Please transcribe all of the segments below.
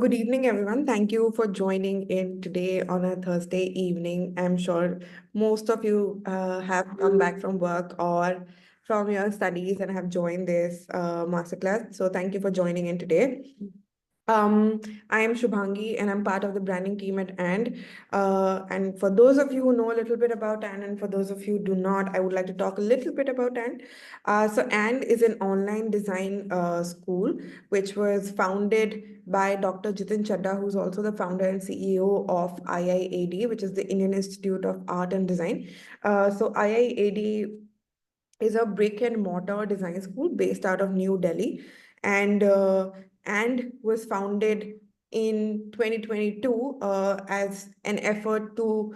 Good evening, everyone. Thank you for joining in today on a Thursday evening. I'm sure most of you have come back from work or from your studies and have joined this masterclass. So, thank you for joining in today. Um, I am Shubhangi and I'm part of the branding team at And for those of you who know a little bit about and for those of you who do not, I would like to talk a little bit about And is an online design school which was founded by Dr. Jitin Chadda, who's also the founder and CEO of IIAD, which is the Indian Institute of Art and Design. IIAD is a brick and mortar design school based out of New Delhi, and was founded in 2022 as an effort to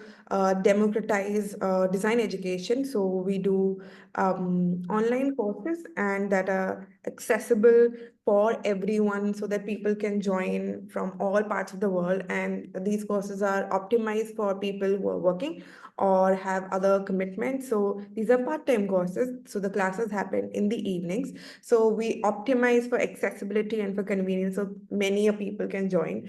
democratize design education. So we do online courses and that are accessible for everyone so that people can join from all parts of the world. And these courses are optimized for people who are working or have other commitments. So these are part-time courses. So the classes happen in the evenings. So we optimize for accessibility and for convenience so many people can join.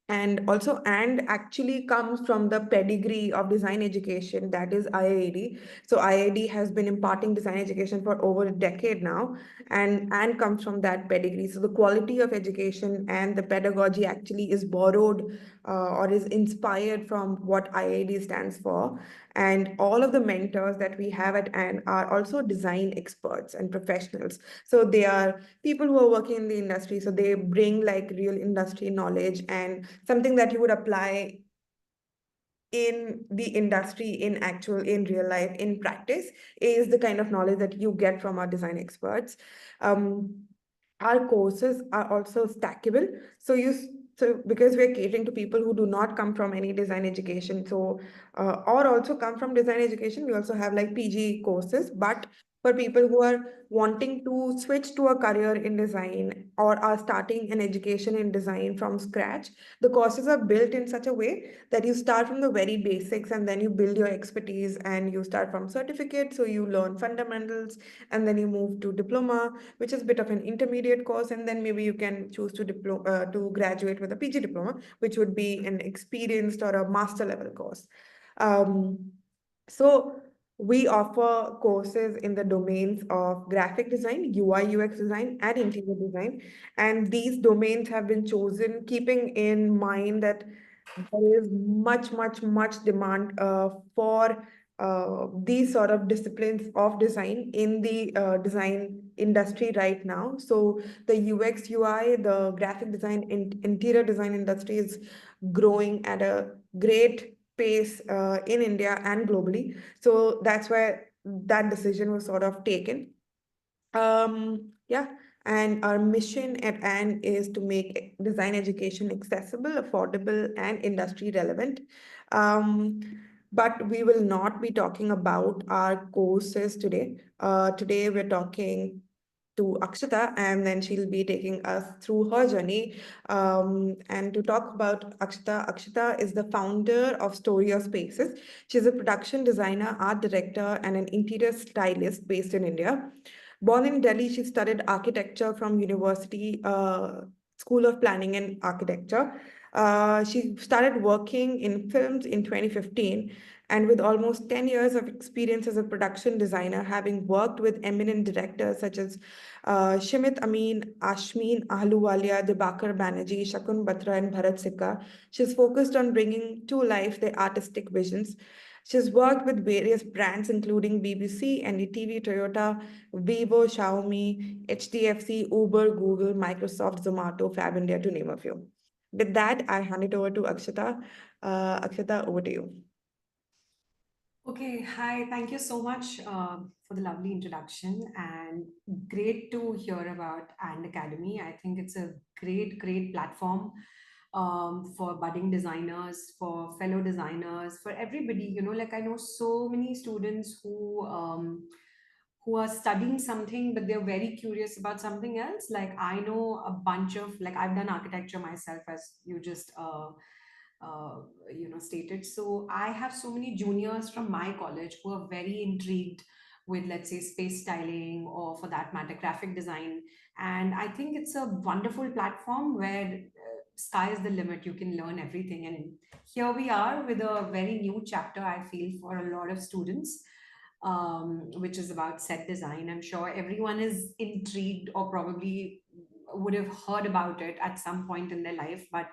And also, and actually comes from the pedigree of design education, that is IID. So IID has been imparting design education for over a decade now, and comes from that pedigree. So the quality of education and the pedagogy actually is borrowed or is inspired from what IID stands for. And all of the mentors that we have at AND are also design experts and professionals. So they are people who are working in the industry. So they bring like real industry knowledge and something that you would apply in the industry, in real life, in practice, is the kind of knowledge that you get from our design experts. um, our courses are also stackable. So because we're catering to people who do not come from any design education, or also come from design education, we also have like PG courses. But for people who are wanting to switch to a career in design or are starting an education in design from scratch, the courses are built in such a way that you start from the very basics and then you build your expertise, and you start from certificate. So you learn fundamentals and then you move to diploma, which is a bit of an intermediate course, and then maybe you can choose to graduate with a PG diploma, which would be an experienced or a master level course. Um, so we offer courses in the domains of graphic design, UI UX design, and interior design. And these domains have been chosen keeping in mind that there is much demand for these sort of disciplines of design in the design industry right now. So the UX, UI, the graphic design, interior design industry is growing at a great pace in India and globally. So that's why that decision was sort of taken. Yeah, and our mission at AND is to make design education accessible, affordable, and industry relevant. Um, but we will not be talking about our courses today. Today we're talking to Akshita, and then she'll be taking us through her journey. And to talk about Akshita, Akshita is the founder of Story of Spaces. She's a production designer, art director, and an interior stylist based in India. Born in Delhi, she studied architecture from University School of Planning and Architecture. She started working in films in 2015, and with almost 10 years of experience as a production designer, having worked with eminent directors such as Shimit Amin, Ashmin Ahluwalia, Dibakar Banerjee, Shakun Batra, and Bharat Sikka, she's focused on bringing to life their artistic visions. She's worked with various brands including BBC, NDTV, Toyota, Vivo, Xiaomi, HDFC, Uber, Google, Microsoft, Zomato, Fab India, to name a few. With that, I hand it over to Akshita. Akshita, over to you. Okay, hi. Thank you so much for the lovely introduction and great to hear about And Academy. I think it's a great platform for budding designers, for fellow designers, for everybody. Like I know so many students who are studying something, but they're very curious about something else. Like I know a bunch of like I've done architecture myself, as you just uh, stated. So I have so many juniors from my college who are very intrigued with, let's say, space styling, or for that matter, graphic design. And I think it's a wonderful platform where sky is the limit. You can learn everything. And here we are with a very new chapter, I feel, for a lot of students, which is about set design. I'm sure everyone is intrigued or probably would have heard about it at some point in their life, but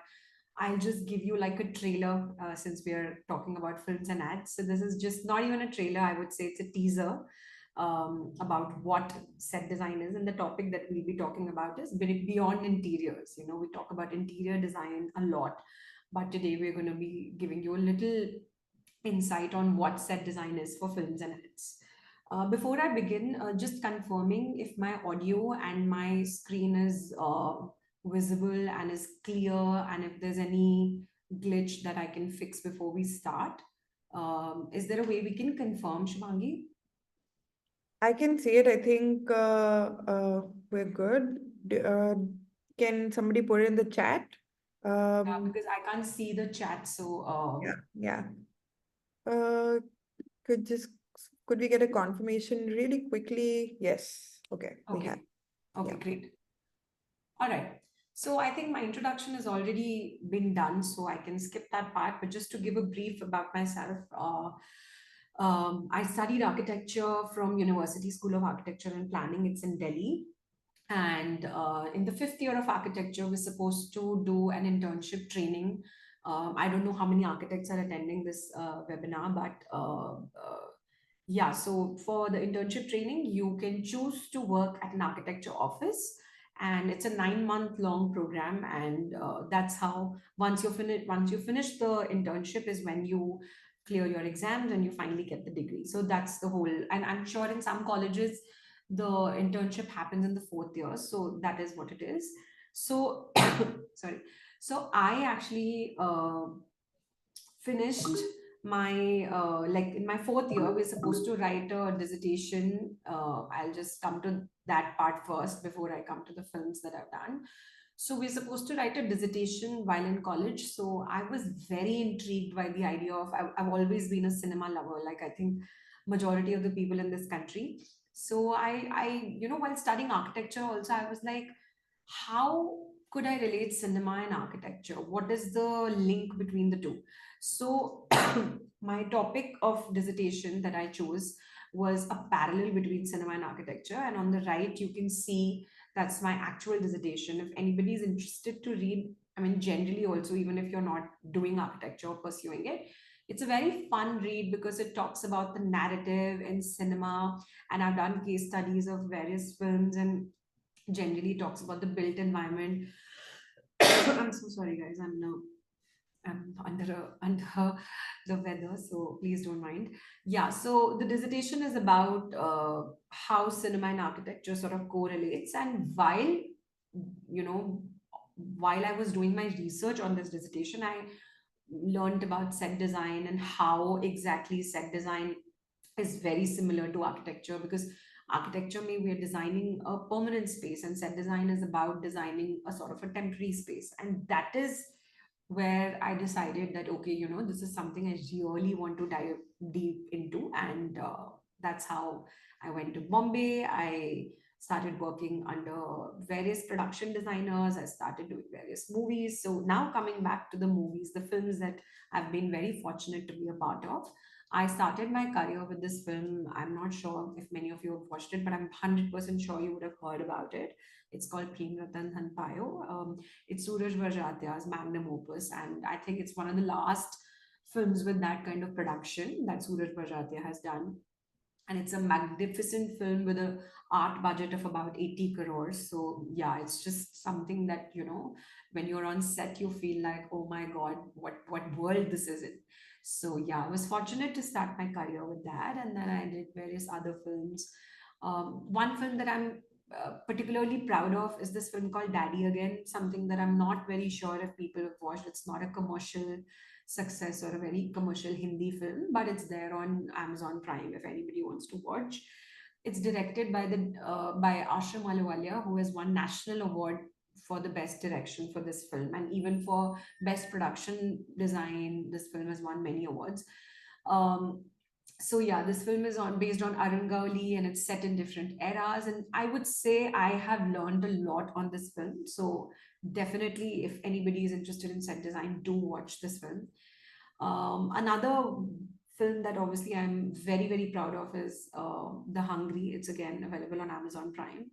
I'll just give you like a trailer, since we are talking about films and ads. So this is just not even a trailer, I would say it's a teaser about what set design is. And the topic that we'll be talking about is beyond interiors. You know, we talk about interior design a lot, but today we're going to be giving you a little insight on what set design is for films and ads. Before I begin, just confirming if my audio and my screen is visible and is clear, and if there's any glitch that I can fix before we start. Is there a way we can confirm, Shubhangi? I can see it. I think we're good. Can somebody put it in the chat? Um, Because I can't see the chat, so yeah, yeah. Uh, could just could we get a confirmation really quickly? Yes. Okay, we have. okay, okay, Yeah. great. All right. So I think my introduction has already been done, so I can skip that part. But just to give a brief about myself, I studied architecture from University School of Architecture and Planning. It's in Delhi. And in the fifth year of architecture, we're supposed to do an internship training. I don't know how many architects are attending this webinar, but yeah, so for the internship training, you can choose to work at an architecture office, and it's a 9 month long program. And that's how once you finish the internship is when you clear your exams and you finally get the degree. So that's the whole. And I'm sure in some colleges the internship happens in the fourth year, so that is what it is. So sorry. So I actually finished my like in my fourth year we're supposed to write a dissertation. I'll just come to that part first before I come to the films that I've done. So we're supposed to write a dissertation while in college. So I was very intrigued by the idea of, I've always been a cinema lover, like I think majority of the people in this country. So while studying architecture also, I was like, how could I relate cinema and architecture? What is the link between the two? So my topic of dissertation that I chose was a parallel between cinema and architecture. And on the right, you can see that's my actual dissertation. If anybody is interested to read, I mean, generally also, even if you're not doing architecture or pursuing it, it's a very fun read because it talks about the narrative in cinema. And I've done case studies of various films, and generally talks about the built environment. I'm so sorry, guys. I'm under the weather, so please don't mind. Yeah, so the dissertation is about how cinema and architecture sort of correlates. And you know, while I was doing my research on this dissertation, I learned about set design and how exactly set design is very similar to architecture, because architecture may we are designing a permanent space, and set design is about designing a sort of a temporary space. And that is where I decided that, okay, this is something I really want to dive deep into. And that's how I went to Bombay. I started working under various production designers. I started doing various movies. So now coming back to the movies, the films that I've been very fortunate to be a part of. I started my career with this film. I'm not sure if many of you have watched it, but I'm 100% sure you would have heard about it. It's called Prem Ratan Dhan Payo. It's Suraj Barjatia's magnum opus, and I think it's one of the last films with that kind of production that Suraj Barjatia has done. And it's a magnificent film with a art budget of about 80 crores. So yeah, it's just something that, when you're on set, you feel like, oh my god, what world this is in. So yeah, I was fortunate to start my career with that, and then I did various other films. One film that I'm particularly proud of is this film called Daddy Again, something that I'm not very sure if people have watched. It's not a commercial success or a very commercial Hindi film, but it's there on Amazon Prime if anybody wants to watch. It's directed by Ashram Ahluwalia, who has won national award for the best direction for this film, and even for best production design, this film has won many awards. Um, So yeah, this film is on based on Arangauli, and it's set in different eras. And I would say I have learned a lot on this film. So definitely, if anybody is interested in set design, do watch this film. Another film that obviously I'm very, very proud of is The Hungry. It's again available on Amazon Prime.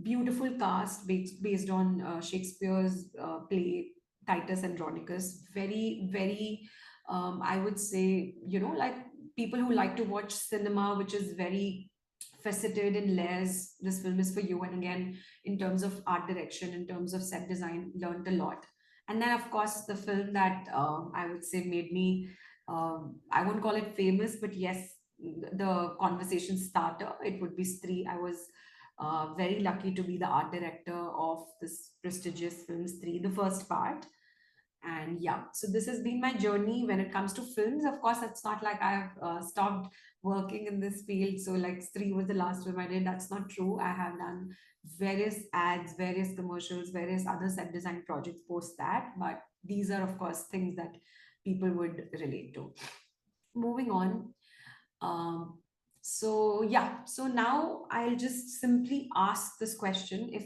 Beautiful cast based on Shakespeare's play Titus Andronicus. Very, very, I would say, like people who like to watch cinema, which is very faceted in layers, this film is for you. And again, in terms of art direction, in terms of set design, learned a lot. And then, of course, the film that I would say made me, I won't call it famous, but yes, the conversation starter, it would be Stree. I was very lucky to be the art director of this prestigious film Stree, the first part. And yeah, so this has been my journey when it comes to films. Of course, it's not like I've stopped working in this field. So, like, Stree was the last film I did. That's not true. I have done various ads, various commercials, various other set design projects post that. But these are, of course, things that people would relate to. Moving on. Um, so yeah, so now I'll just simply ask this question. If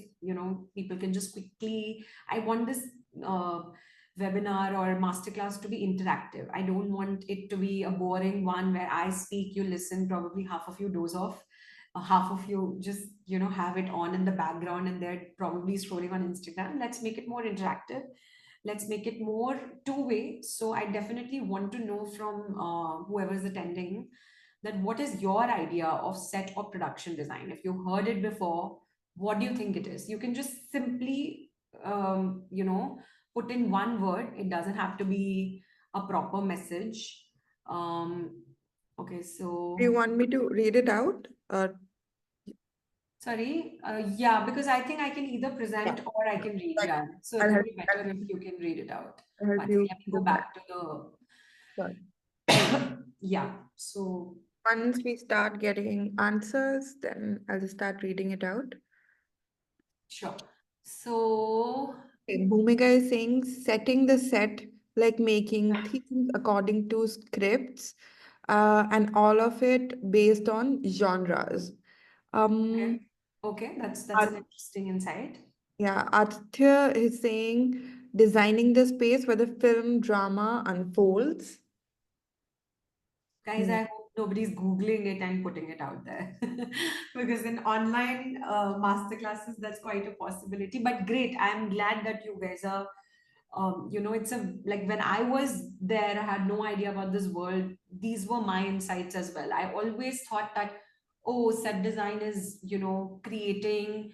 people can just quickly, I want this uh, webinar or masterclass to be interactive. I don't want it to be a boring one where I speak, you listen, probably half of you doze off, half of you just have it on in the background and they're probably scrolling on Instagram. Let's make it more interactive. Let's make it more two-way. So I definitely want to know from whoever's attending that what is your idea of set or production design. If you heard it before, what do you think it is? You can just simply put in one word. It doesn't have to be a proper message. um, okay, Do you so want me to read it out? sorry, yeah, because I think I can either Yeah, present or I yeah. can read. Right. Yeah, so it I'll would help, be better if you can read it out. I'll help One second, you let me go do that. back to the Sure. yeah. So Once we start getting answers, then I'll just start reading it out. sure. So Okay, Bhumika is saying setting the set like making themes according to scripts, and all of it based on genres. okay, Um, okay, that's an Ar- interesting insight. yeah, Aditya is saying designing the space where the film drama unfolds. Guys, Yeah. I hope nobody's Googling it and putting it out there. Because in online masterclasses, that's quite a possibility. But great, I'm glad that you guys are, it's a like when I was there, I had no idea about this world. These were my insights as well. I always thought that, oh, set design is, creating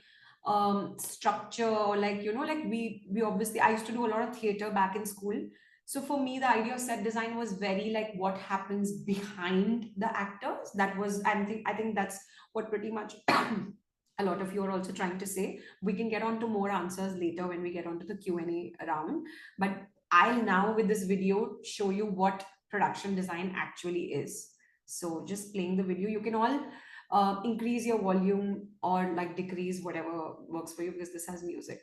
structure, or like, like we obviously, I used to do a lot of theater back in school. So for me, the idea of set design was very like what happens behind the actors. That was, I think that's what pretty much a lot of you are also trying to say. We can get on to more answers later when we get onto the Q&A round. But I'll now with this video show you what production design actually is. So just playing the video, you can all increase your volume or like decrease whatever works for you because this has music.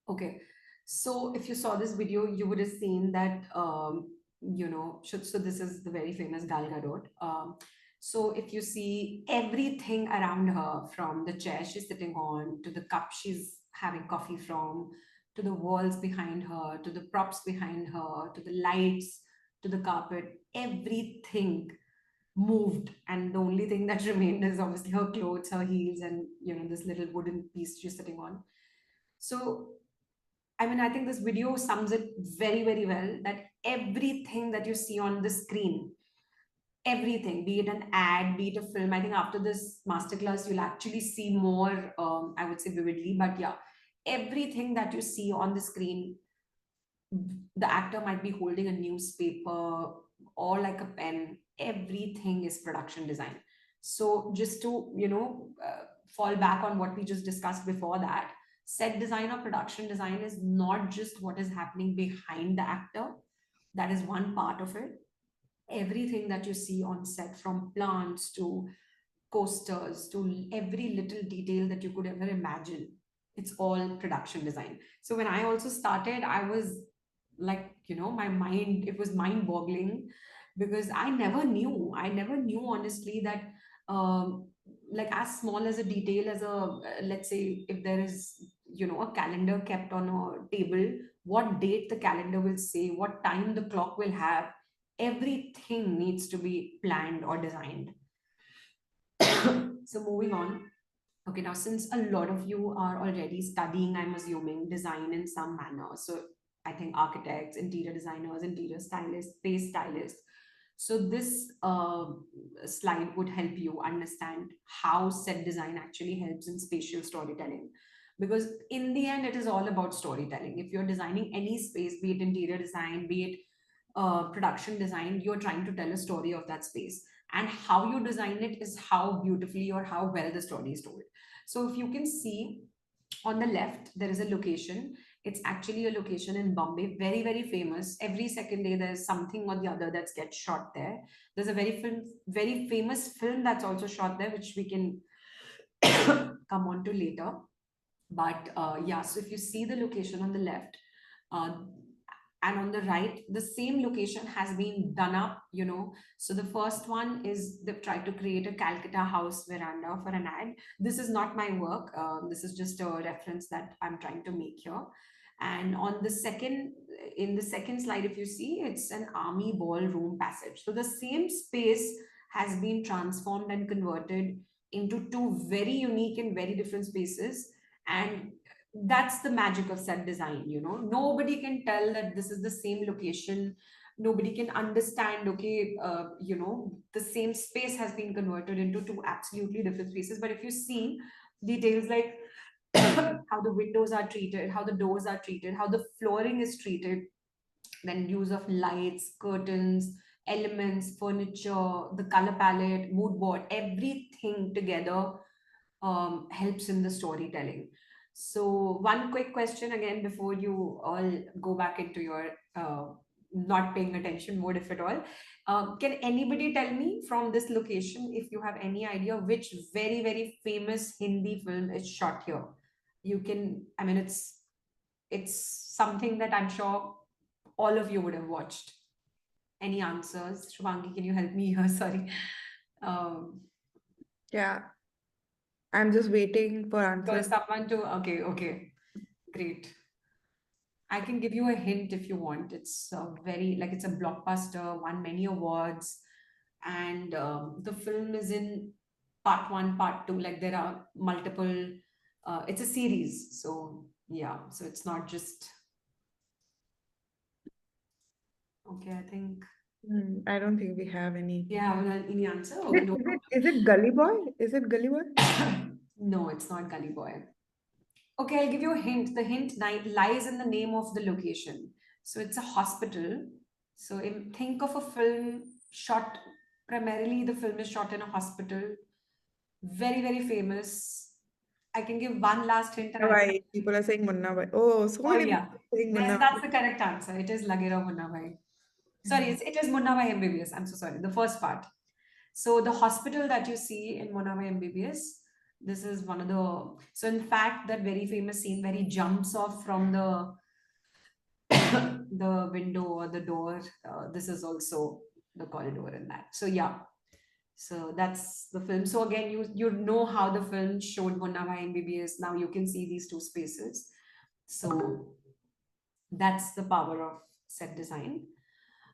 Okay. So if you saw this video, you would have seen that, so this is the very famous Gal Gadot. So if you see everything around her, from the chair she's sitting on, to the cup she's having coffee from, to the walls behind her, to the props behind her, to the lights, to the carpet, everything moved. And the only thing that remained is obviously her clothes, her heels, and, this little wooden piece she's sitting on. So I mean, I think this video sums it very, very well, that everything that you see on the screen, everything, be it an ad, be it a film, I think after this masterclass, you'll actually see more, I would say vividly, but yeah, everything that you see on the screen, the actor might be holding a newspaper or like a pen. everything is production design. So just to, fall back on what we just discussed before that, set design or production design is not just what is happening behind the actor. That is one part of it. Everything that you see on set, from plants to coasters to every little detail that you could ever imagine, it's all production design. So when I also started, I was like, my mind, it was mind boggling, because I never knew honestly that, um, like as small as a detail as let's say, if there is, a calendar kept on a table, what date the calendar will say, what time the clock will have, everything needs to be planned or designed. So moving on. Okay, now since a lot of you are already studying, I'm assuming, design in some manner. So I think architects, interior designers, interior stylists, space stylists. So this slide would help you understand how set design actually helps in spatial storytelling. Because in the end, it is all about storytelling. If you're designing any space, be it interior design, be it production design, you're trying to tell a story of that space. And how you design it is how beautifully or how well the story is told. So if you can see on the left, there is a location. It's actually a location in Bombay, very, very famous. Every second day, there's something or the other that gets shot there. There's a very famous film that's also shot there, which we can come on to later. But yeah, so if you see the location on the left, uh, and on the right, the same location has been done up, So the first one is they've tried to create a Calcutta house veranda for an ad. This is not my work. This is just a reference that I'm trying to make here. And in the second slide, if you see, it's an army ballroom passage. So the same space has been transformed and converted into two very unique and very different spaces. And that's the magic of set design. Nobody can tell that this is the same location. Nobody can understand, okay, the same space has been converted into two absolutely different spaces. But if you see details like how the windows are treated, how the doors are treated, how the flooring is treated, then use of lights, curtains, elements, furniture, the color palette, mood board, everything together helps in the storytelling. So, one quick question again before you all go back into your not paying attention mode, if at all. Can anybody tell me from this location if you have any idea which very, very famous Hindi film is shot here? You can, I mean, it's something that I'm sure all of you would have watched. Any answers? Shubhangi, can you help me here? Sorry. Um, Yeah, I'm just waiting for for answers. someone to, okay, okay, great. I can give you a hint if you want. It's it's a blockbuster, won many awards, and the film is in part one, part two. Like there are multiple. It's a series, so yeah. So it's not just okay. I think I don't think we have any. yeah. Any answer? Is Okay, it, no is it, problem. is it Gully Boy? Is it Gully Boy? No, it's not Gully Boy. Okay, I'll give you a hint. The hint lies in the name of the location. So it's a hospital. So think of a film shot, primarily the film is shot in a hospital. Very, very famous. I can give one last hint and Munna I think, Bhai. People are saying Munna Bhai. Oh, so oh many yeah, people are saying yes, Munna that's Bhai. the correct answer. It is Lagera Munna Bhai. Sorry, Mm. it is Munna Bhai MBBS. I'm so sorry. The first part. So the hospital that you see in Munna Bhai MBBS, this is one of the. So in fact, that very famous scene where he jumps off from the the window or the door. This is also the corridor in that. So yeah, so that's the film. So again, you know how the film showed Munna Bhai MBBS. Now you can see these two spaces. So that's the power of set design.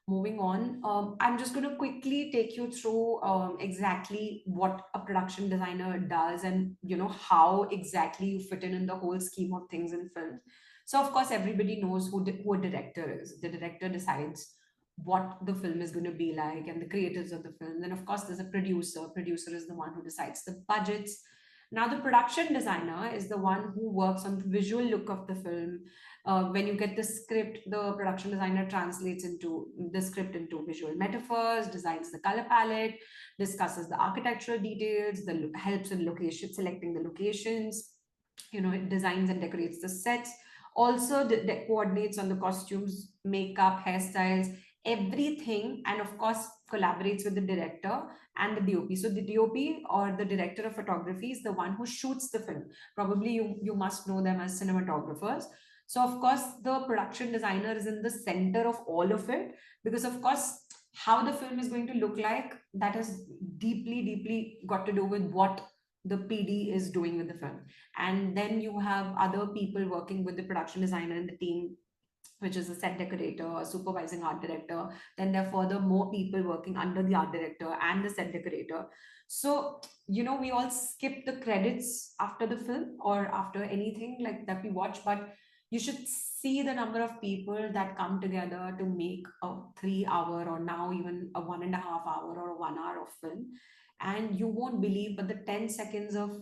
Moving on, I'm just going to quickly take you through exactly what a production designer does, and how exactly you fit in the whole scheme of things in films. So of course everybody knows who a director is. The director decides what the film is going to be like, and the creators of the film. Then of course there's a producer. Producer is the one who decides the budgets, Now, the production designer is the one who works on the visual look of the film. When you get the script, the production designer translates into the script into visual metaphors, designs the color palette, discusses the architectural details, helps in location selecting the locations. It designs and decorates the sets. Also, coordinates on the costumes, makeup, hairstyles, everything, and of course collaborates with the director and the DOP. So the DOP, or the director of photography, is the one who shoots the film. Probably you must know them as cinematographers. So of course the production designer is in the center of all of it, because of course how the film is going to look like, that has deeply got to do with what the PD is doing with the film. And then you have other people working with the production designer and the team, which is a set decorator, a supervising art director. Then there are further more people working under the art director and the set decorator. So, we all skip the credits after the film or after anything like that we watch, but you should see the number of people that come together to make a 3 hour, or now even a 1.5 hour or a 1 hour of film. And you won't believe, but the 10 seconds of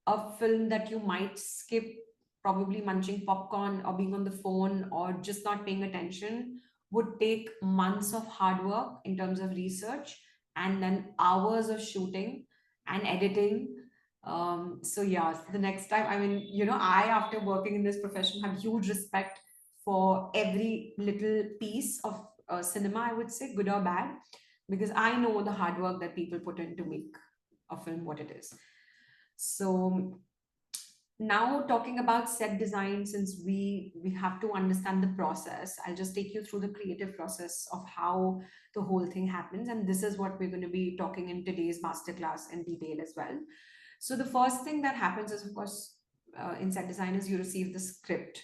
a film that you might skip, probably munching popcorn or being on the phone or just not paying attention, would take months of hard work in terms of research, and then hours of shooting and editing. So yeah, the next time, I mean, I, after working in this profession, have huge respect for every little piece of cinema, I would say, good or bad, because I know the hard work that people put in to make a film what it is. So now, talking about set design, since we have to understand the process, I'll just take you through the creative process of how the whole thing happens, and this is what we're going to be talking in today's masterclass in detail as well. So the first thing that happens is, of course, in set design, is you receive the script.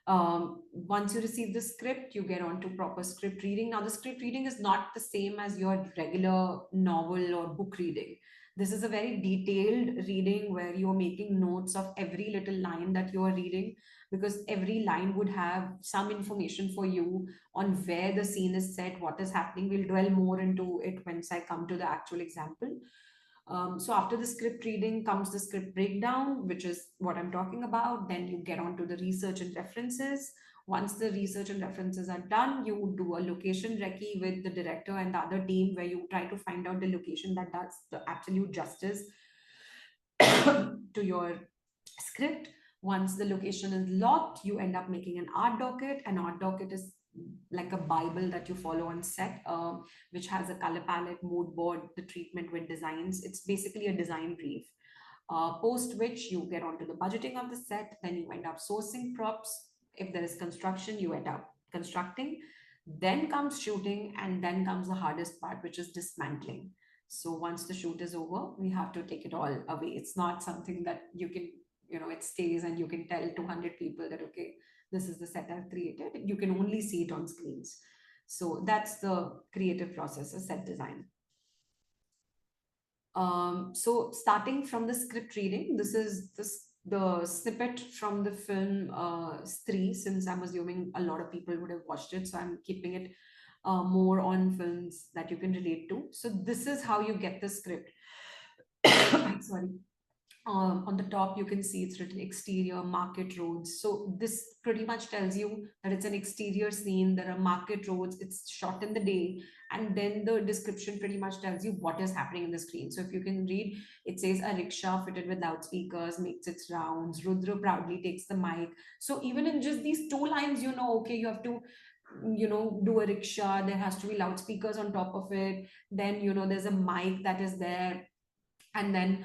Once you receive the script, you get on to proper script reading. Now, the script reading is not the same as your regular novel or book reading. This is a very detailed reading where you're making notes of every little line that you are reading, because every line would have some information for you on where the scene is set, what is happening. We'll dwell more into it once I come to the actual example. So after the script reading comes the script breakdown, which is what I'm talking about. Then you get on to the research and references. Once the research and references are done, you do a location recce with the director and the other team, where you try to find out the location that does the absolute justice to your script. Once the location is locked, you end up making an art docket. An art docket is like a Bible that you follow on set, which has a color palette, mood board, the treatment with designs. It's basically a design brief. Post which you get onto the budgeting of the set, then you end up sourcing props. If there is construction, you end up constructing. Then comes shooting, and then comes the hardest part, which is dismantling. So once the shoot is over, we have to take it all away. It's not something that you can, it stays and you can tell 200 people that, okay, this is the set I've created. You can only see it on screens. So that's the creative process of set design. So starting from the script reading, this is the snippet from the film Stree, since I'm assuming a lot of people would have watched it. So I'm keeping it more on films that you can relate to. So this is how you get the script. Sorry. On the top, you can see it's written exterior market roads. So this pretty much tells you that it's an exterior scene. There are market roads. It's shot in the day. And then the description pretty much tells you what is happening in the screen. So if you can read, it says a rickshaw fitted with loudspeakers makes its rounds. Rudra proudly takes the mic. So even in just these two lines, okay, you have to do a rickshaw. There has to be loudspeakers on top of it. Then there's a mic that is there, and then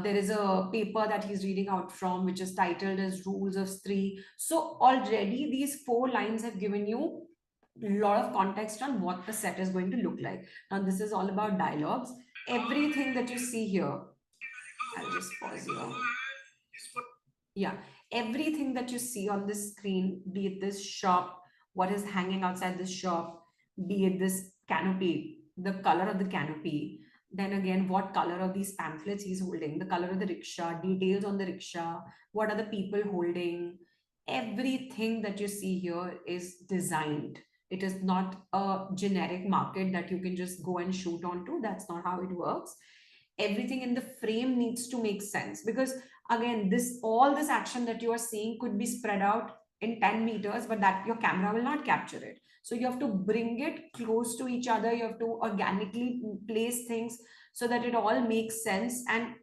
there is a paper that he's reading out from, which is titled as Rules of Three. So already these four lines have given you a lot of context on what the set is going to look like. Now this is all about dialogues. Everything that you see here, I'll just pause here. Yeah, everything that you see on this screen, be it this shop, what is hanging outside this shop, be it this canopy, the color of the canopy, then again, what color of these pamphlets he's holding, the color of the rickshaw, details on the rickshaw, what are the people holding, everything that you see here is designed. It is not a generic market that you can just go and shoot onto. That's not how it works. everything in the frame needs to make sense, because again, this all this action that you are seeing could be spread out in 10 meters, but that your camera will not capture it. So you have to bring it close to each other, you have to organically place things so that it all makes sense. And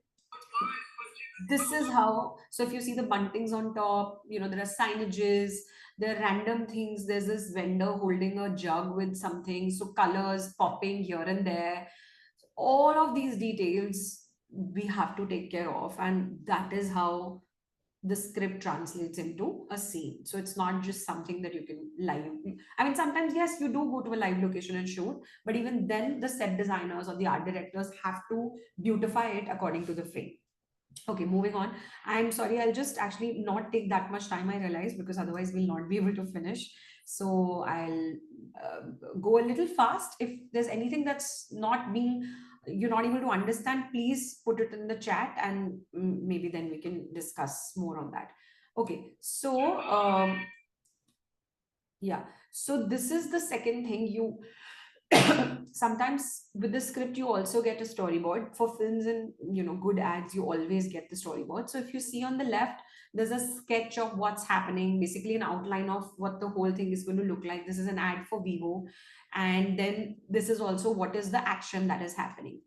this is how, so if you see the buntings on top, there are signages, there are random things, there's this vendor holding a jug with something, so colors popping here and there, all of these details we have to take care of, and that is how the script translates into a scene. So it's not just something that you can live. I mean, sometimes yes, you do go to a live location and shoot, but even then the set designers or the art directors have to beautify it according to the frame. Okay, moving on. I'm sorry, I'll just actually not take that much time, I realize, because otherwise we'll not be able to finish. So I'll uh, go a little fast. If there's anything that's not being, you're not able to understand, please put it in the chat, and maybe then we can discuss more on that. Okay, so yeah. So this is the second thing you sometimes with the script you also get a storyboard for films, and good ads you always get the storyboard. So if you see on the left, there's a sketch of what's happening, basically an outline of what the whole thing is going to look like. This is an ad for Vivo, and then this is also what is the action that is happening.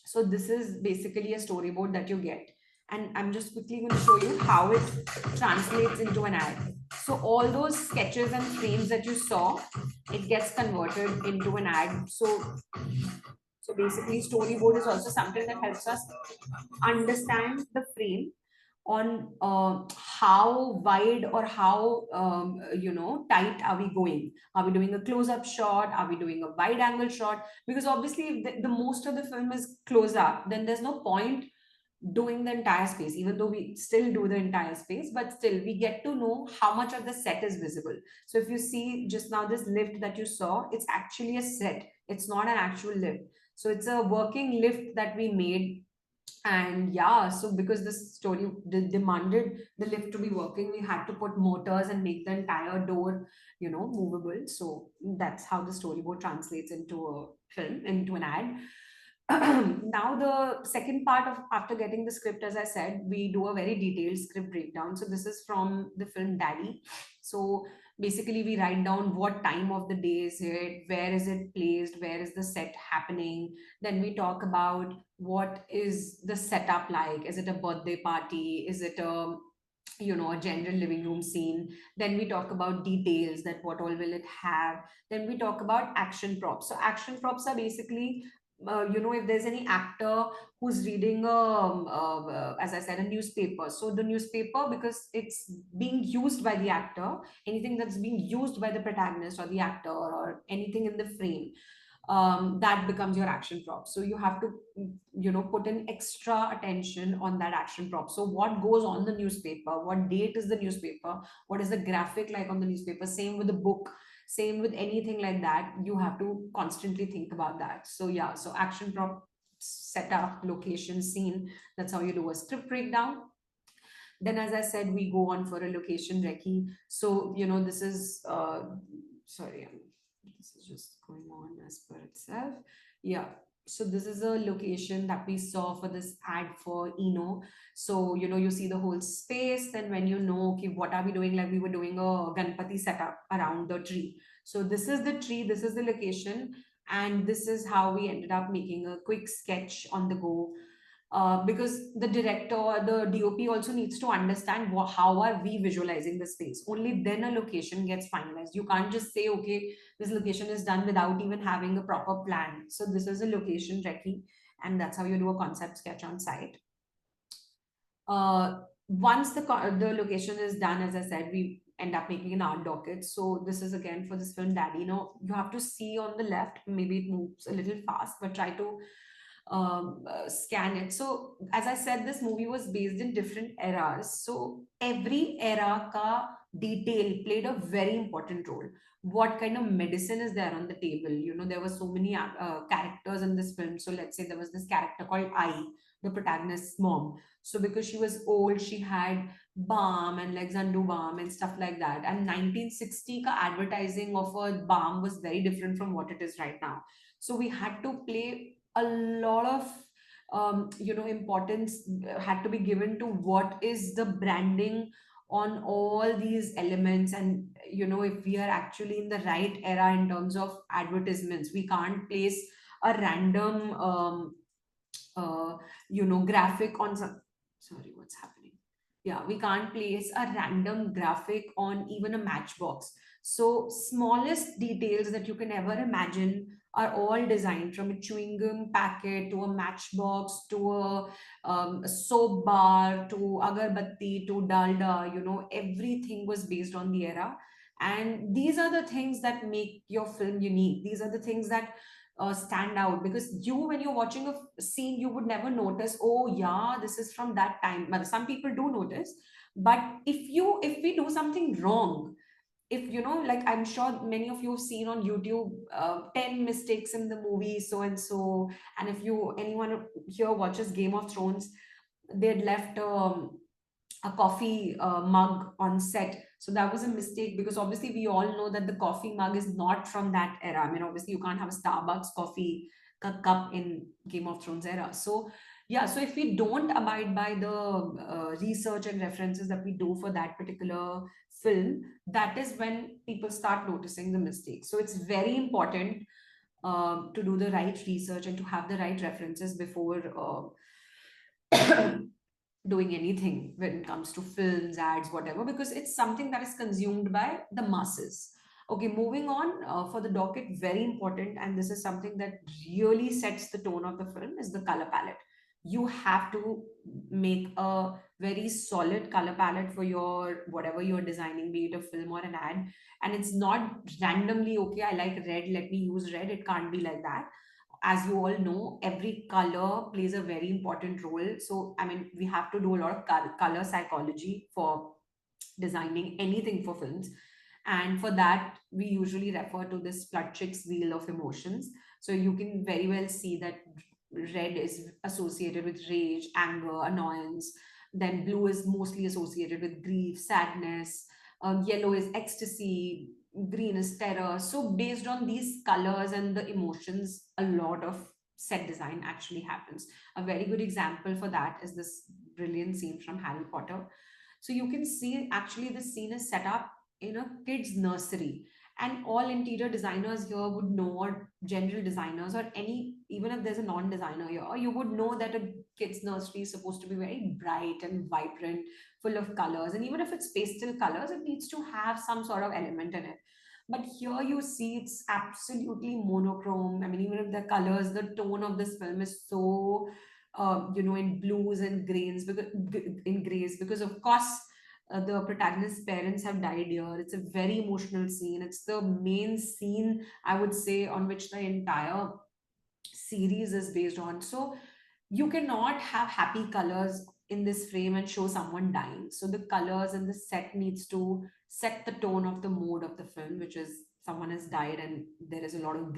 So this is basically a storyboard that you get, and I'm just quickly going to show you how it translates into an ad. So all those sketches and frames that you saw, it gets converted into an ad. So basically, storyboard is also something that helps us understand the frame on how wide or how tight are we going. Are we doing a close up shot, are we doing a wide angle shot? Because obviously if the most of the film is close up, then there's no point doing the entire space, even though we still do the entire space, but still we get to know how much of the set is visible. So if you see just now this lift that you saw, it's actually a set, it's not an actual lift. So it's a working lift that we made. And yeah, so because this story demanded the lift to be working, we had to put motors and make the entire door movable. So that's how the storyboard translates into a film, into an ad. Now the second part of, after getting the script, as I said, we do a very detailed script breakdown. So this is from the film Daddy. So basically we write down what time of the day is it, where is it placed, where is the set happening. Then we talk about what is the setup like, is it a birthday party, is it a general living room scene. Then we talk about details, that what all will it have. Then we talk about action props. So action props are basically if there's any actor who's reading as I said, a newspaper. So the newspaper, because it's being used by the actor, anything that's being used by the protagonist or the actor, or anything in the frame, that becomes your action prop. So you have to put in extra attention on that action prop. So what goes on the newspaper, what date is the newspaper, what is the graphic like on the newspaper, same with the book, same with anything like that, you have to constantly think about that. So yeah, so action prop, setup, location, scene, that's how you do a script breakdown. Then as I said, we go on for a location recce. So this is sorry, this is just going on as per itself. Yeah, so this is a location that we saw for this ad for Eno. So you see the whole space. Then when okay, what are we doing, like we were doing a Ganpati setup around the tree. So this is the tree, this is the location, and this is how we ended up making a quick sketch on the go. Because the director or the DOP also needs to understand how are we visualizing the space. Only then a location gets finalized. You can't just say, okay, this location is done without even having a proper plan. So this is a location recce, and that's how you do a concept sketch on site. Once the location is done, as I said, we end up making an art docket. So this is again for this film Daddy. You have to see on the left, maybe it moves a little fast, but try to scan it. So as I said, this movie was based in different eras. So every era ka detail played a very important role. What kind of medicine is there on the table? There were so many characters in this film. So let's say there was this character called I, the protagonist's mom. So because she was old, she had balm and like Zandu balm and stuff like that. And 1960 ka advertising of a balm was very different from what it is right now. So we had to play a lot of importance had to be given to what is the branding on all these elements. And if we are actually in the right era in terms of advertisements, we can't place a random uh, graphic on some. Sorry, what's happening? Yeah, we can't place a random graphic on even a matchbox. So smallest details that you can ever imagine are all designed, from a chewing gum packet to a matchbox to a soap bar to agarbatti to dalda. Everything was based on the era. And these are the things that make your film unique. These are the things that stand out, because when you're watching a scene, you would never notice, oh yeah, this is from that time. But some people do notice. But if we do something wrong, if like, I'm sure many of you have seen on YouTube 10 mistakes in the movie so and so. And if you anyone here watches Game of Thrones, they had left a coffee mug on set. So that was a mistake, because obviously we all know that the coffee mug is not from that era. I mean, obviously you can't have a Starbucks coffee cup in Game of Thrones era. So yeah, so if we don't abide by the research and references that we do for that particular film, that is when people start noticing the mistakes. So it's very important to do the right research and to have the right references before doing anything when it comes to films, ads, whatever, because it's something that is consumed by the masses. Okay, moving on, for the docket, very important, and this is something that really sets the tone of the film, is the color palette. You have to make a very solid color palette for your whatever you're designing, be it a film or an ad. And it's not randomly, okay, I like red, let me use red. It can't be like that. As you all know, every color plays a very important role. So I mean, we have to do a lot of color psychology for designing anything for films. And for that, we usually refer to this Plutchik's wheel of emotions. So you can very well see that red is associated with rage, anger, annoyance. Then blue is mostly associated with grief, sadness. Yellow is ecstasy. Green is terror. So based on these colors and the emotions, a lot of set design actually happens. A very good example for that is this brilliant scene from Harry Potter. So you can see actually this scene is set up in a kid's nursery. And all interior designers here would know, or general designers, or any, even if there's a non-designer here, you would know that a kid's nursery is supposed to be very bright and vibrant, full of colors. And even if it's pastel colors, it needs to have some sort of element in it. But here you see it's absolutely monochrome. I mean, even if the colors, the tone of this film is so in blues and grains, because in grays, because of course the protagonist's parents have died here. It's a very emotional scene. It's the main scene, I would say, on which the entire series is based on. So you cannot have happy colors in this frame and show someone dying. So the colors and the set needs to set the tone of the mood of the film, which is someone has died and there is a lot of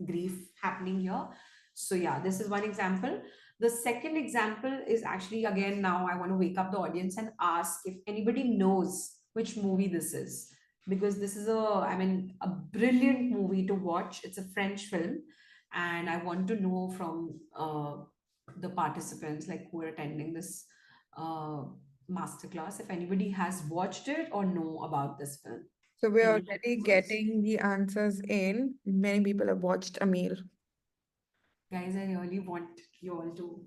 grief happening here. So yeah, this is one example. The second example is actually, again, now I want to wake up the audience and ask if anybody knows which movie this is, because this is a brilliant movie to watch. It's a French film, and I want to know from the participants, like who are attending this uh, masterclass, if anybody has watched it or know about this film. So we're Can you take already it first? getting the answers in. Many people have watched a meal. Guys, I really want you all to,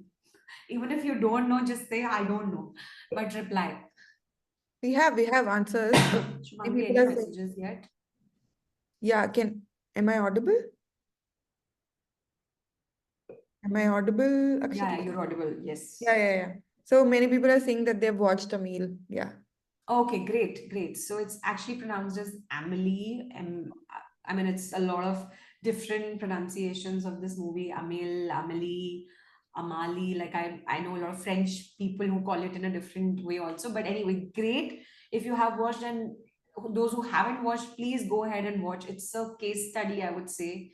even if you don't know, just say I don't know, but reply. We have answers. Many Shumangi, people any are saying, messages yet? yeah, am I audible? Am I audible, Yeah, Akshita? yeah, you're audible. Yes. Yeah, yeah, yeah. So many people are saying that they've watched a meal. Yeah. Okay, great, great. So it's actually pronounced as Amelie. I mean, it's a lot of different pronunciations of this movie. Amel, Amelie, Amali. Like I know a lot of French people who call it in a different way also. But anyway, great. If you have watched, and those who haven't watched, please go ahead and watch. It's a case study, I would say.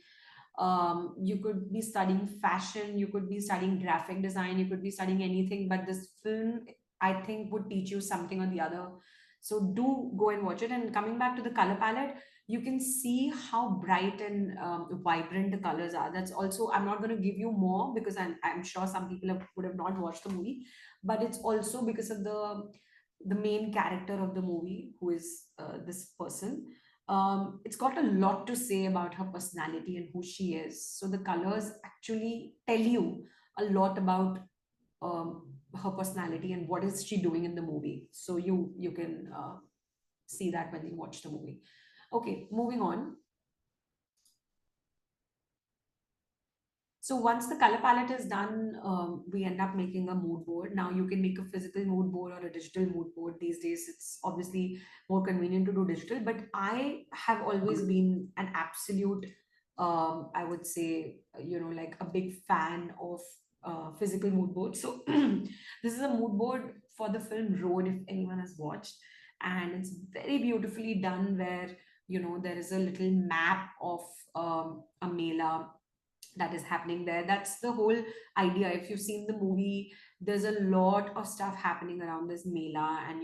You could be studying fashion, you could be studying graphic design, you could be studying anything, but this film, I think, would teach you something or the other. So do go and watch it. And coming back to the color palette, you can see how bright and vibrant the colors are. That's also, I'm not going to give you more because I'm sure some people would have not watched the movie, but it's also because of the main character of the movie, who is this person. It's got a lot to say about her personality and who she is. So the colors actually tell you a lot about her personality and what is she doing in the movie. So you can see that when you watch the movie. Okay, moving on. So once the color palette is done, we end up making a mood board. Now you can make a physical mood board or a digital mood board. These days, it's obviously more convenient to do digital, but I have always been an absolute, I would say, like a big fan of physical mood board. So this is a mood board for the film Road, if anyone has watched, and it's very beautifully done. Where there is a little map of a mela that is happening there. That's the whole idea. If you've seen the movie, there's a lot of stuff happening around this mela, and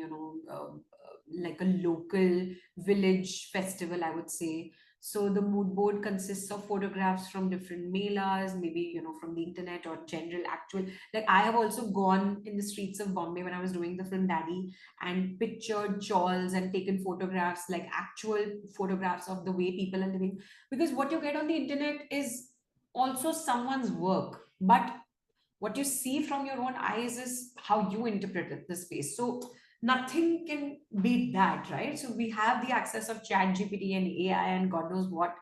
like a local village festival, I would say. So the mood board consists of photographs from different melas, maybe from the internet or general actual. Like, I have also gone in the streets of Bombay when I was doing the film Daddy, and pictured chawls and taken photographs, like actual photographs of the way people are living. Because what you get on the internet is also someone's work, but what you see from your own eyes is how you interpret the space. So nothing can beat that, right? So we have the access of chat gpt and AI and god knows what,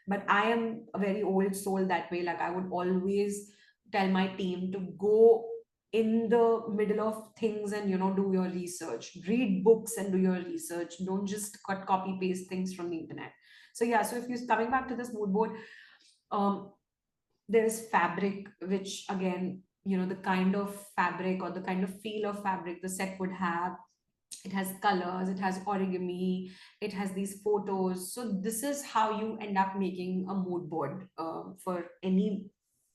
but I am a very old soul that way. Like, I would always tell my team to go in the middle of things and do your research, read books and do your research. Don't just cut copy paste things from the internet. So yeah, so if you're coming back to this mood board, um, there is fabric, which again, the kind of fabric or the kind of feel of fabric the set would have. It has colors, it has origami, it has these photos. So this is how you end up making a mood board for any,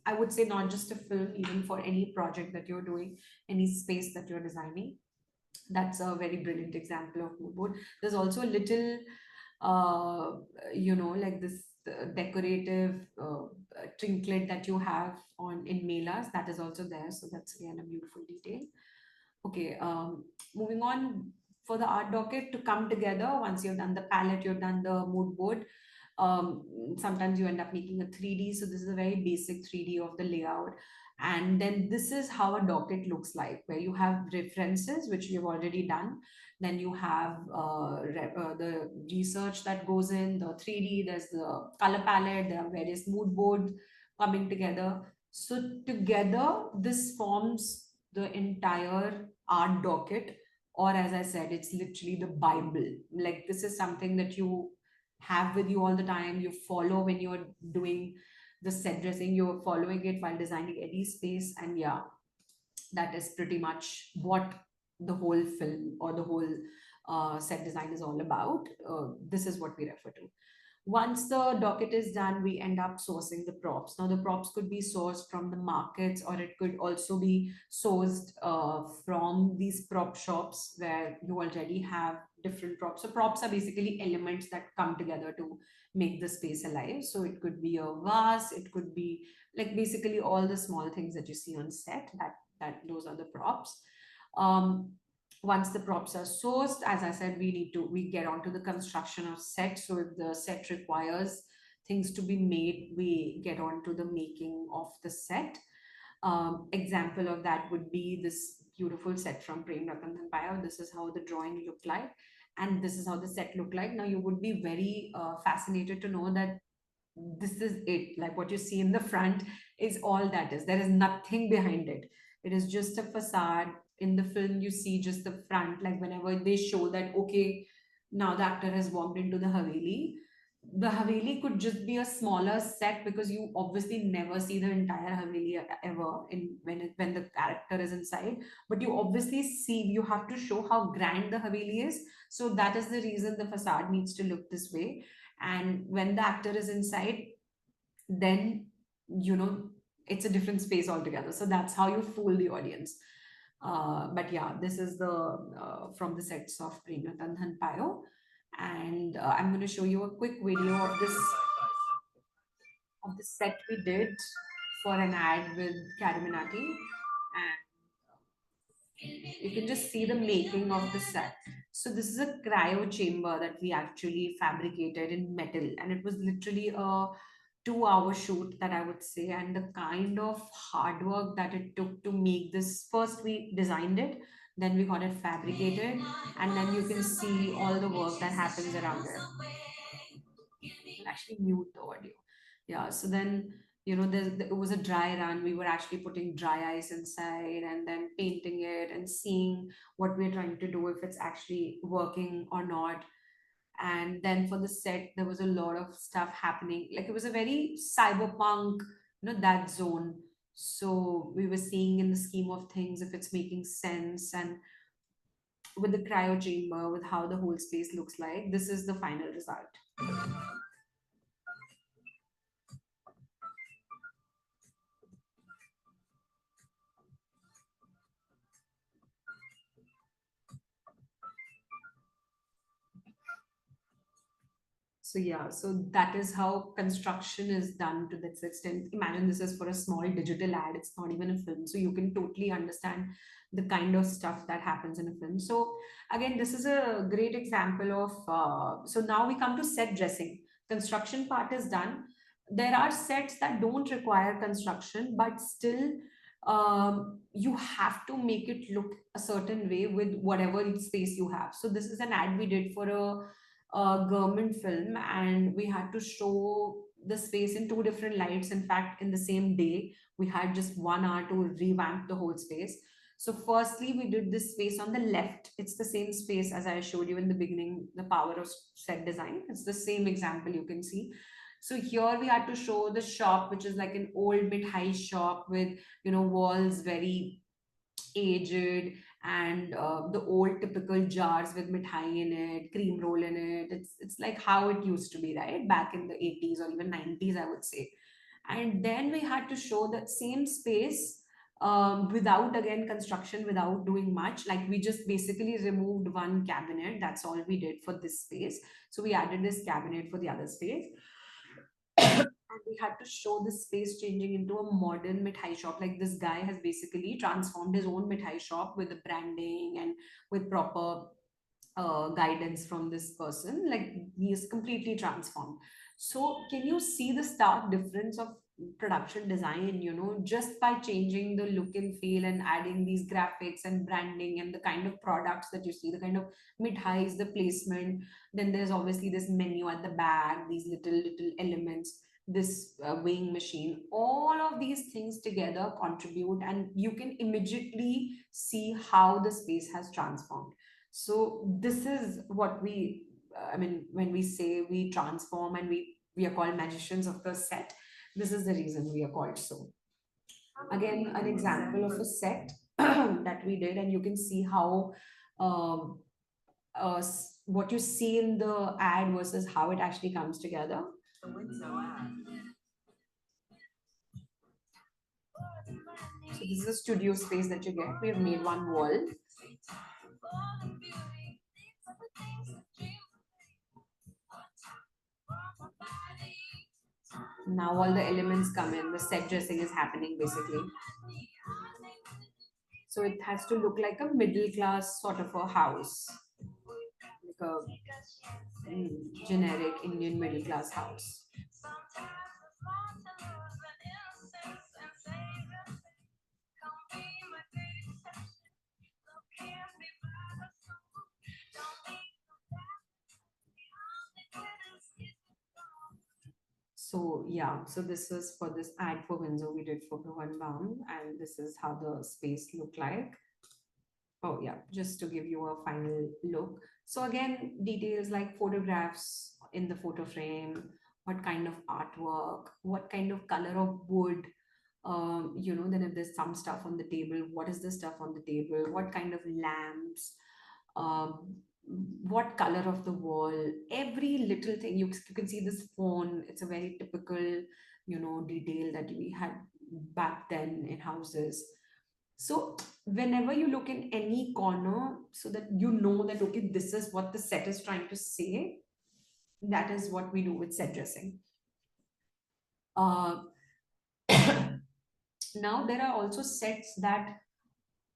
I would say, not just a film, even for any project that you're doing, any space that you're designing. That's a very brilliant example of mood board. There's also a little uh, like this decorative trinket that you have on in melas, that is also there. So that's again a beautiful detail. Okay, moving on. For the art docket to come together, once you've done the palette, you've done the mood board, sometimes you end up making a 3D. So this is a very basic 3D of the layout. And then this is how a docket looks like, where you have references, which you've already done. Then you have the research that goes in, the 3D, there's the color palette, there are various mood boards coming together. So together, this forms the entire art docket, or as I said, it's literally the Bible. Like, this is something that you have with you all the time. You follow when you're doing the set dressing, you're following it while designing any space. And yeah, that is pretty much what the whole film or the whole set design is all about. This is what we refer to. Once the docket is done, we end up sourcing the props. Now, the props could be sourced from the markets, or it could also be sourced from these prop shops where you already have different props. So props are basically elements that come together to make the space alive. So it could be a vase, it could be like basically all the small things that you see on set. That those are the props. Um, Once the props are sourced, as I said, we get onto the construction of set. So if the set requires things to be made, we get on to the making of the set. Example of that would be this beautiful set from Prem Ratan Dhan. This is how the drawing looked like, and this is how the set looked like. Now you would be very fascinated to know that this is it. Like, what you see in the front is all that is. There is nothing behind it. It is just a facade. In the film, you see just the front. Like, whenever they show that, okay, now the actor has walked into the Haveli could just be a smaller set, because you obviously never see the entire Haveli ever in when the character is inside. But you obviously see, you have to show how grand the Haveli is. So that is the reason the facade needs to look this way. And when the actor is inside, then you know it's a different space altogether. So that's how you fool the audience. But yeah, this is the from the sets of Premnath and Payo. And I'm going to show you a quick video of the set we did for an ad with Cariminati, and you can just see the making of the set. So this is a cryo chamber that we actually fabricated in metal, and it was literally a 2 hour shoot, that I would say. And the kind of hard work that it took to make this, first we designed it, then we got it fabricated, and then you can see all the work that happens around it. I'll actually mute the audio. Yeah, so then, it was a dry run. We were actually putting dry ice inside and then painting it and seeing what we're trying to do, if it's actually working or not. And then for the set, there was a lot of stuff happening. Like, it was a very cyberpunk, that zone. So we were seeing, in the scheme of things, if it's making sense. And with the cryo chamber, with how the whole space looks like, this is the final result. So yeah, so that is how construction is done to this extent. Imagine this is for a small digital ad, it's not even a film. So you can totally understand the kind of stuff that happens in a film. So again, this is a great example of, so now we come to set dressing. Construction part is done. There are sets that don't require construction, but still you have to make it look a certain way with whatever space you have. So this is an ad we did for a government film, and we had to show the space in two different lights. In fact, in the same day, we had just 1 hour to revamp the whole space. So firstly, we did this space on the left. It's the same space as I showed you in the beginning, the power of set design. It's the same example you can see. So here we had to show the shop, which is like an old mid-high shop with, walls very aged, and the old typical jars with mithai in it, cream roll in it. It's like how it used to be, right, back in the 80s or even 90s, I would say. And then we had to show that same space, without, again, construction, without doing much. Like, we just basically removed one cabinet. That's all we did for this space. So we added this cabinet for the other space, and we had to show the space changing into a modern mithai shop. Like, this guy has basically transformed his own mithai shop with the branding and with proper guidance from this person. Like, he is completely transformed. So can you see the stark difference of production design, just by changing the look and feel and adding these graphics and branding and the kind of products that you see, the kind of mid highs, the placement. Then there's obviously this menu at the back, these little elements, this weighing machine. All of these things together contribute, and you can immediately see how the space has transformed. So this is what I mean, when we say we transform and we are called magicians of the set, this is the reason we are called so. Again, an example of a set that we did, and you can see how um, what you see in the ad versus how it actually comes together. So this is a studio space that you get. We have made one wall. Now all the elements come in. The set dressing is happening basically. So it has to look like a middle class sort of a house, like a generic Indian middle class house. So yeah, so this is for this ad for Windsor we did for Bhavan Baum, and this is how the space looked like. Oh yeah, just to give you a final look. So again, details like photographs in the photo frame, what kind of artwork, what kind of color of wood, then if there's some stuff on the table, what is the stuff on the table, what kind of lamps, um, what color of the wall, every little thing. You can see this phone. It's a very typical, detail that we had back then in houses. So whenever you look in any corner, so that you know that okay, this is what the set is trying to say, that is what we do with set dressing. uh, Now there are also sets that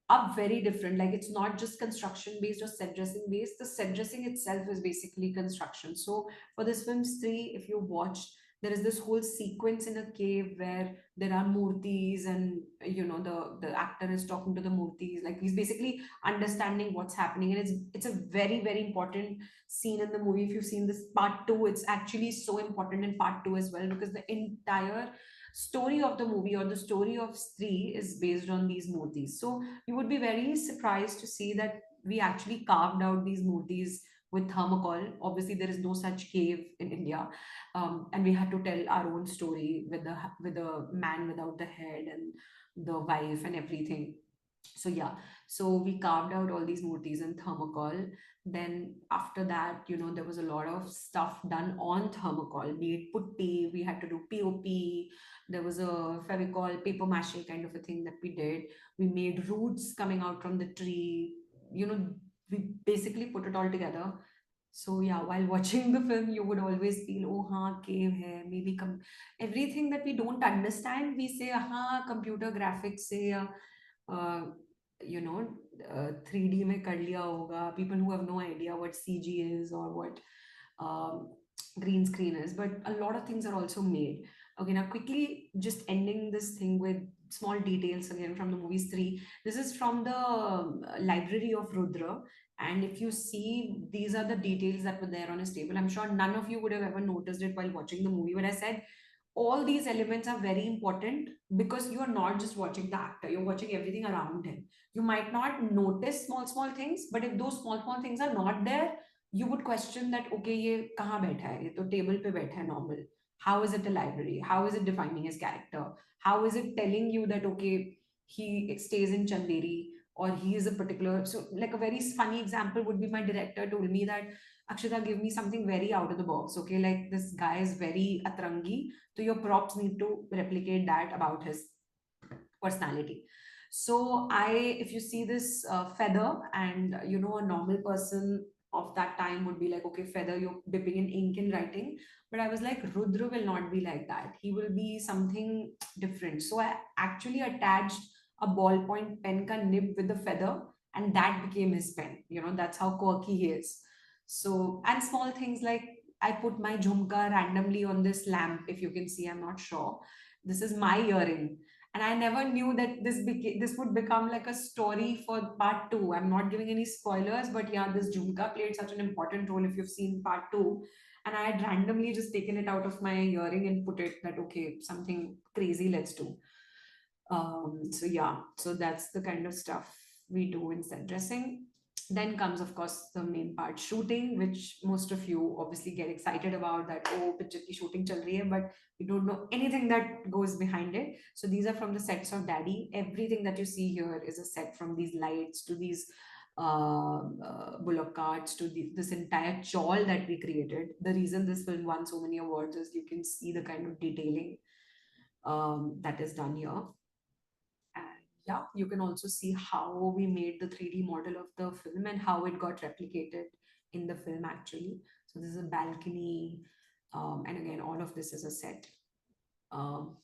are very different. Like it's not just construction based or set dressing based. The set dressing itself is basically construction. So for this film's three, if you watched, there is this whole sequence in a cave where there are murtis, and the actor is talking to the murtis. Like he's basically understanding what's happening, and it's a very very important scene in the movie. If you've seen this part two, it's actually so important in part two as well, because the entire story of the movie or the story of Stree is based on these murtis. So you would be very surprised to see that we actually carved out these murtis with thermocol. Obviously, there is no such cave in India, and we had to tell our own story with the man without the head and the wife and everything. So yeah, so we carved out all these murtis in thermocol. Then after that, there was a lot of stuff done on thermocol, be it putty, we had to do pop, there was a fevicol paper mache kind of a thing that we did. We made roots coming out from the tree, you know we basically put it all together. So yeah, while watching the film, you would always feel, oh, हाँ, cave hai, maybe everything that we don't understand, we say, computer graphics से या uh, you know 3D में कर लिया होगा. People who have no idea what CG is or what um, green screen is, but a lot of things are also made. Okay, now quickly just ending this thing with small details again from the movies three. This is from the library of Rudra, and if you see, these are the details that were there on his table. I'm sure none of you would have ever noticed it while watching the movie, but I said all these elements are very important because you are not just watching the actor, you're watching everything around him. You might not notice small things, but if those small things are not there, you would question that okay, ये कहाँ बैठा है, ये तो table पे बैठा है normal. How is it a library? How is it defining his character? How is it telling you that okay, he stays in Chanderi, or he is a particular. So like a very funny example would be, my director told me that Akshita, give me something very out of the box. Okay, like this guy is very atrangi, so your props need to replicate that about his personality. So if you see this feather, and a normal person of that time would be like, okay, feather, you're dipping in ink and writing. But I was like, Rudra will not be like that. He will be something different. So I actually attached a ballpoint pen ka nib with the feather, and that became his pen. That's how quirky he is. So, and small things like I put my jhumka randomly on this lamp. If you can see, I'm not sure. This is my earring, and I never knew that this would become like a story for part two. I'm not giving any spoilers, but yeah, this jhumka played such an important role if you've seen part two. And I had randomly just taken it out of my earring and put it that okay, something crazy, let's do. So yeah, so that's the kind of stuff we do in set dressing. Then comes, of course, the main part, shooting, which most of you obviously get excited about. That oh, picture ki shooting chal rahi hai, but you don't know anything that goes behind it. So these are from the sets of Daddy. Everything that you see here is a set, from these lights to these bullock carts to this entire chawl that we created. The reason this film won so many awards is you can see the kind of detailing that is done here. And yeah, you can also see how we made the 3D model of the film and how it got replicated in the film actually. So this is a balcony, and again, all of this is a set. Um,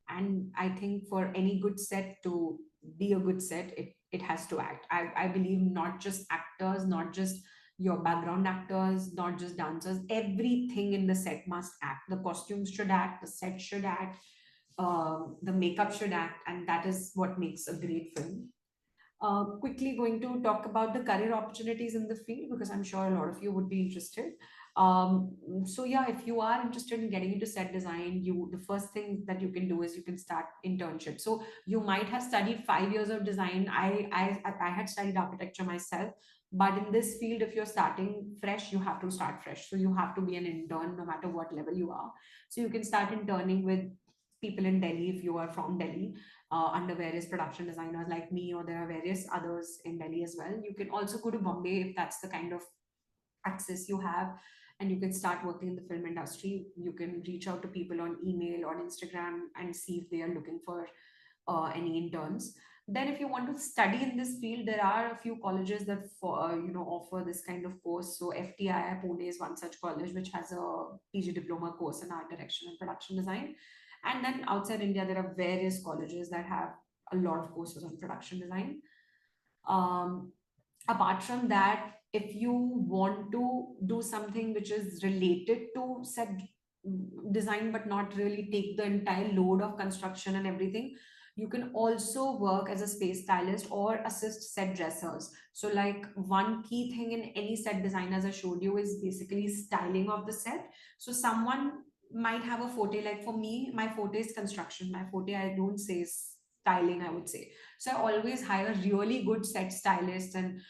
and I think for any good set to be a good set, it has to act. I believe not just actors, not just your background actors, not just dancers, everything in the set must act. The costumes should act, the set should act, the makeup should act, and that is what makes a great film. Quickly going to talk about the career opportunities in the field, because I'm sure a lot of you would be interested. So yeah, if you are interested in getting into set design, the first thing that you can do is you can start internship. So you might have studied 5 years of design. I had studied architecture myself, but in this field, if you're starting fresh, you have to start fresh. So you have to be an intern no matter what level you are. So you can start interning with people in Delhi if you are from Delhi, under various production designers like me, or there are various others in Delhi as well. You can also go to Bombay if that's the kind of access you have, and you can start working in the film industry. You can reach out to people on email or Instagram and see if they are looking for any interns. Then if you want to study in this field, there are a few colleges that offer this kind of course. So FTI Pune is one such college which has a PG diploma course in art direction and production design. And then outside India, there are various colleges that have a lot of courses on production design. Apart from that, if you want to do something which is related to set design but not really take the entire load of construction and everything, you can also work as a space stylist or assist set dressers. So like one key thing in any set design, as I showed you, is basically styling of the set. So someone might have a forte, like for me, my forte is construction. My forte, I don't say, is styling, I would say. So I always hire really good set stylists and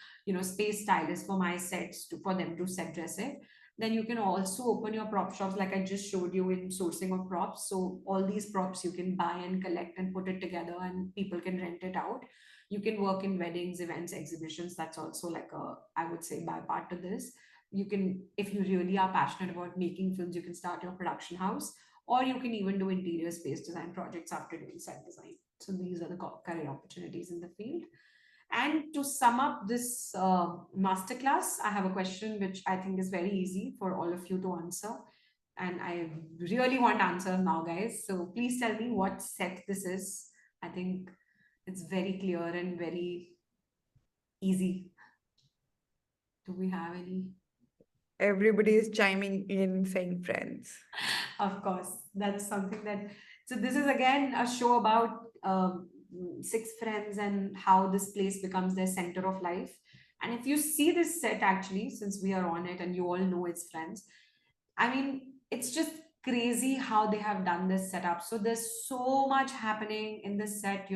space stylists for my sets for them to set dress it. Then you can also open your prop shops, like I just showed you in sourcing of props. So all these props you can buy and collect and put it together, and people can rent it out. You can work in weddings, events, exhibitions. That's also like a, I would say, by part to this. You can, if you really are passionate about making films, you can start your production house, or you can even do interior space design projects after doing set design. So these are the career opportunities in the field. And to sum up this masterclass, I have a question which I think is very easy for all of you to answer. And I really want answers now, guys. So please tell me what set this is. I think it's very clear and very easy. Do we have any? Everybody is chiming in saying friends. Of course, that's something that. So this is again a show about six friends and how this place becomes their center of life. And if you see this set, actually, since we are on it and you all know it's friends, I mean, it's just crazy how they have done this setup. So there's so much happening in this set,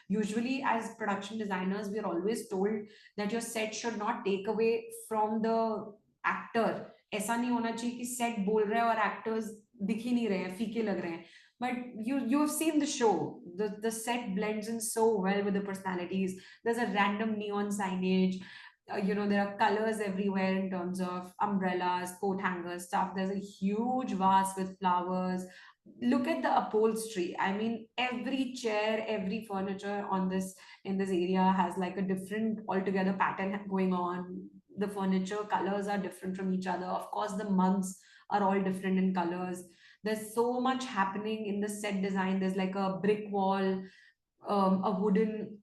Usually, as production designers, we're always told that your set should not take away from the actor. ऐसा नहीं होना चाहिए कि set बोल रहा है और actors दिख ही नहीं रहे हैं, फीके लग रहे हैं. But you have seen the show. The set blends in so well with the personalities. There's a random neon signage. There are colors everywhere in terms of umbrellas, coat hangers, stuff. There's a huge vase with flowers. Look at the upholstery. I mean, every chair, every furniture on this in this area has like a different altogether pattern going on. The furniture colors are different from each other. Of course, the mugs are all different in colors. There's so much happening in the set design. There's like a brick wall, a wooden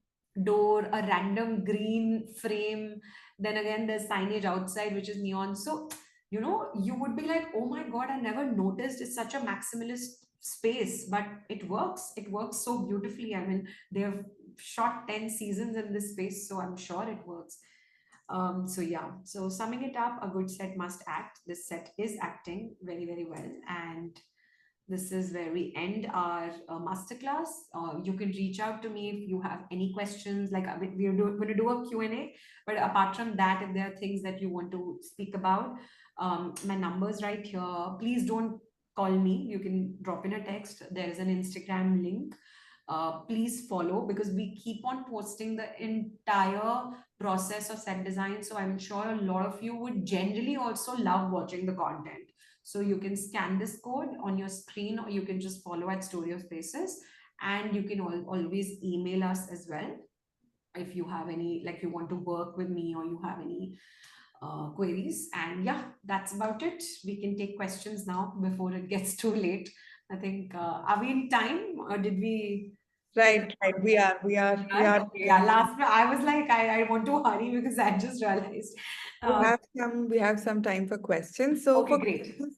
door, a random green frame. Then again, there's signage outside, which is neon. So, you would be like, oh my God, I never noticed it's such a maximalist space, but it works. It works so beautifully. I mean, they have shot 10 seasons in this space, so I'm sure it works. So yeah, so summing it up, a good set must act. This set is acting very, very well. And this is where we end our masterclass. You can reach out to me if you have any questions. Like we're going to do a Q&A, but apart from that, if there are things that you want to speak about, my number's right here. Please don't call me. You can drop in a text. There is an Instagram link. Please follow, because we keep on posting the entire process of set design. So I'm sure a lot of you would generally also love watching the content. So you can scan this code on your screen, or you can just follow at Story of Spaces. And you can always email us as well if you have any, like you want to work with me or you have any queries. And yeah, that's about it. We can take questions now before it gets too late. I think, are we in time, or did we hit Right, right. We are. Okay, yeah. Last, I was like, I want to hurry because I just realized. Uh, We have some time for questions. So okay, for great. questions,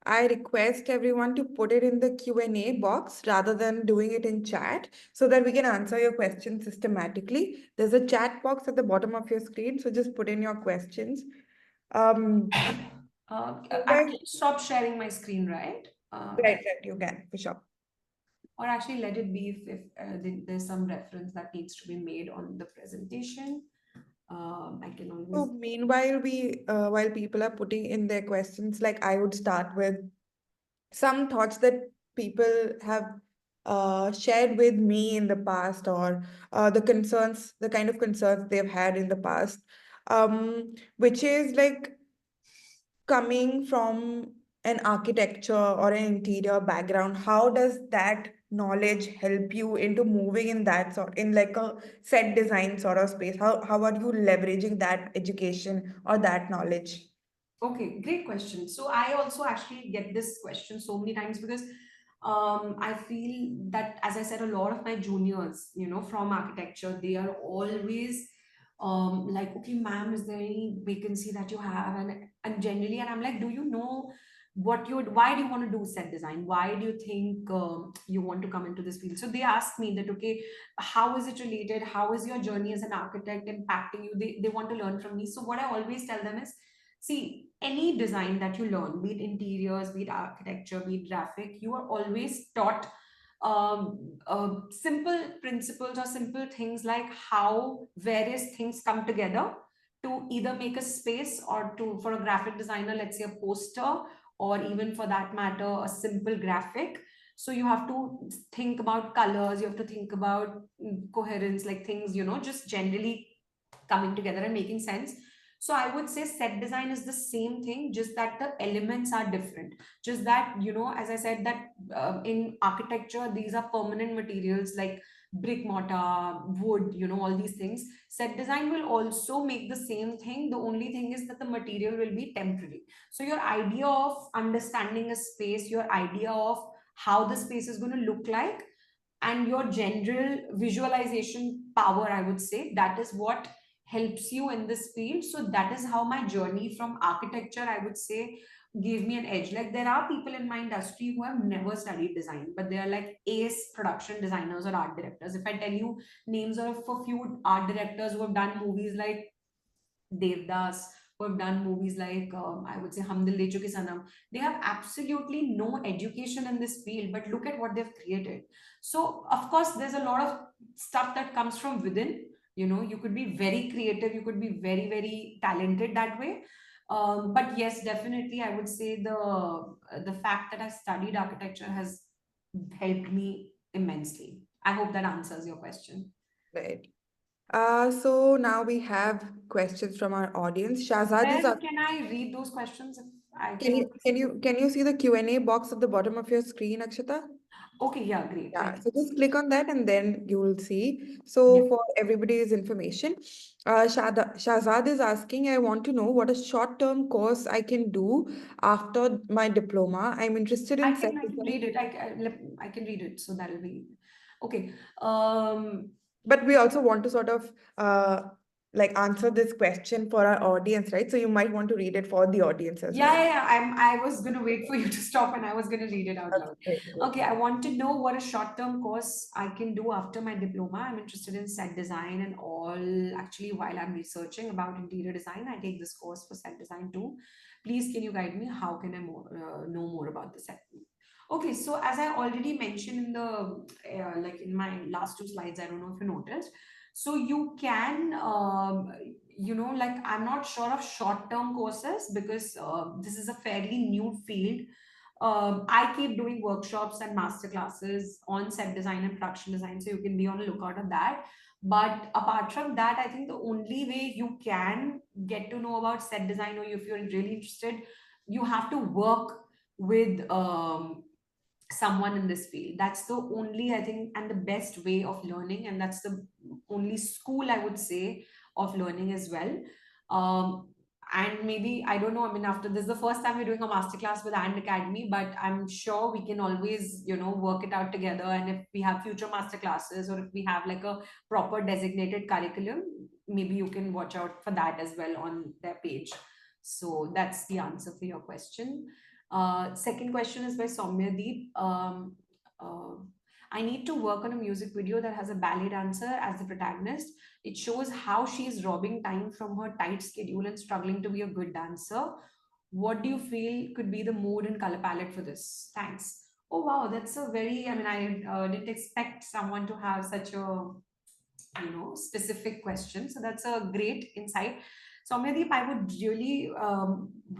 I request everyone to put it in the Q&A box rather than doing it in chat so that we can answer your questions systematically. There's a chat box at the bottom of your screen, so just put in your questions. Um, I meanwhile, can stop sharing my screen, right? right, right, you can for sure. Or actually, let it be if there's some reference that needs to be made on the presentation. I can So always. meanwhile, while people are putting in their questions, like I would start with some thoughts that people have shared with me in the past, or the kind of concerns they've had in the past, which is like coming from an architecture or an interior background. How does that knowledge help you into moving in that sort, in like a set design sort of space? How are you leveraging that education or that knowledge? Okay, great question. So I also actually get this question so many times because I feel that, as I said, a lot of my juniors, from architecture, they are always like, okay, ma'am, is there any vacancy that you have? And generally, and I'm like, do you know why do you want to do set design? Why do you think you want to come into this field? So they ask me that, okay, how is it related? How is your journey as an architect impacting you? They want to learn from me. So what I always tell them is, see, any design that you learn, be it interiors, be it architecture, be it graphic, you are always taught simple principles or simple things like how various things come together to either make a space, or to, for a graphic designer, let's say a poster, or even for that matter, a simple graphic. So you have to think about colors, you have to think about coherence, like things, just generally coming together and making sense. So I would say set design is the same thing, just that the elements are different. Just that, as I said, that in architecture, these are permanent materials like brick, mortar, wood, all these things. Set design will also make the same thing. The only thing is that the material will be temporary. So your idea of understanding a space, your idea of how the space is going to look like, and your general visualization power, I would say, that is what helps you in this field. So that is how my journey from architecture, I would say, gave me an edge. Like, there are people in my industry who have never studied design, but they are like ace production designers or art directors. If I tell you names of a few art directors who have done movies like Devdas, who have done movies like, I would say, Hum Dil De Chuke Sanam. They have absolutely no education in this field, but look at what they've created. So, of course, there's a lot of stuff that comes from within. You could be very creative, you could be very, very talented that way. But yes, definitely, I would say the fact that I studied architecture has helped me immensely. I hope that answers your question. Right. So now we have questions from our audience. Shahzad is Where asking, can I read those questions if I can can you only can see? you can you see the Q&A box at the bottom of your screen, Akshita? Okay, yeah, great. Yeah, Thank you. so just click on that and then you will see. Yeah. So for everybody's information, Shahzad is asking, I want to know what a short-term course I can do after my diploma. I'm interested in set I can design, read it. I can read it, so that'll be okay. Um, but we also want to sort of like answer this question for our audience, right? So you might want to read it for the audience as Yeah, well. yeah, yeah. I was gonna wait for you to stop, and I was gonna read it out loud. Okay, great. Okay, I want to know what a short-term course I can do after my diploma. I'm interested in set design and all. Actually, while I'm researching about interior design, I take this course for set design too. Please, can you guide me? How can I know more about the set? Okay, so as I already mentioned in the like in my last two slides, I don't know if you noticed. So you can like, I'm not sure of short term courses because this is a fairly new field. I keep doing workshops and master classes on set design and production design, so you can be on the lookout of that. But apart from that, I think the only way you can get to know about set design, or if you're really interested, you have to work with someone in this field. That's the only, I think, and the best way of learning, and that's the only school, I would say, of learning as well. And maybe, I don't know, I mean, after this is the first time we're doing a masterclass with And Academy, but I'm sure we can always, work it out together. And if we have future masterclasses, or if we have like a proper designated curriculum, maybe you can watch out for that as well on their page. So that's the answer for your question. Second question is by Soumya Deep. Uh, I need to work on a music video that has a ballet dancer as the protagonist. It shows how she is robbing time from her tight schedule and struggling to be a good dancer. What do you feel could be the mood and color palette for this? Thanks. Oh wow, that's a very, I mean, I didn't expect someone to have such a specific question. So that's a great insight. So Amyadeep, I would really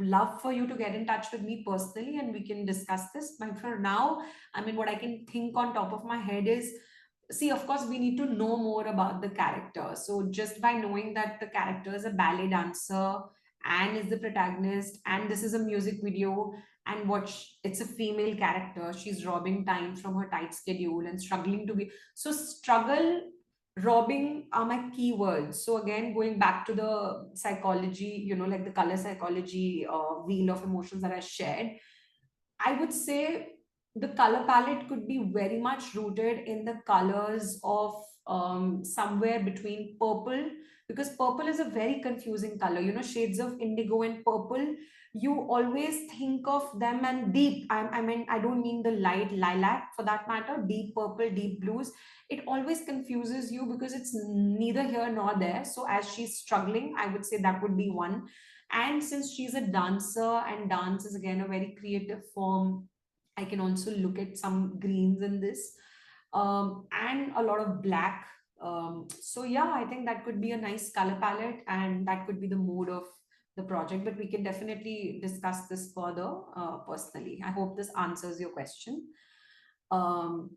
love for you to get in touch with me personally and we can discuss this. But for now, I mean, what I can think on top of my head is, see, of course, we need to know more about the character. So just by knowing that the character is a ballet dancer and is the protagonist, and this is a music video, and it's a female character. She's robbing time from her tight schedule and struggling to be. So struggle, robbing are my keywords. So again, going back to the psychology, like the color psychology wheel of emotions that I shared, I would say the color palette could be very much rooted in the colors of somewhere between purple, because purple is a very confusing color. Shades of indigo and purple, you always think of them, and deep. I mean, I don't mean the light lilac for that matter, deep purple, deep blues. It always confuses you because it's neither here nor there. So, as she's struggling, I would say that would be one. And since she's a dancer and dance is again a very creative form, I can also look at some greens in this, and a lot of black. So yeah, I think that could be a nice color palette, and that could be the mood of the project. But we can definitely discuss this further personally. I hope this answers your question. Um,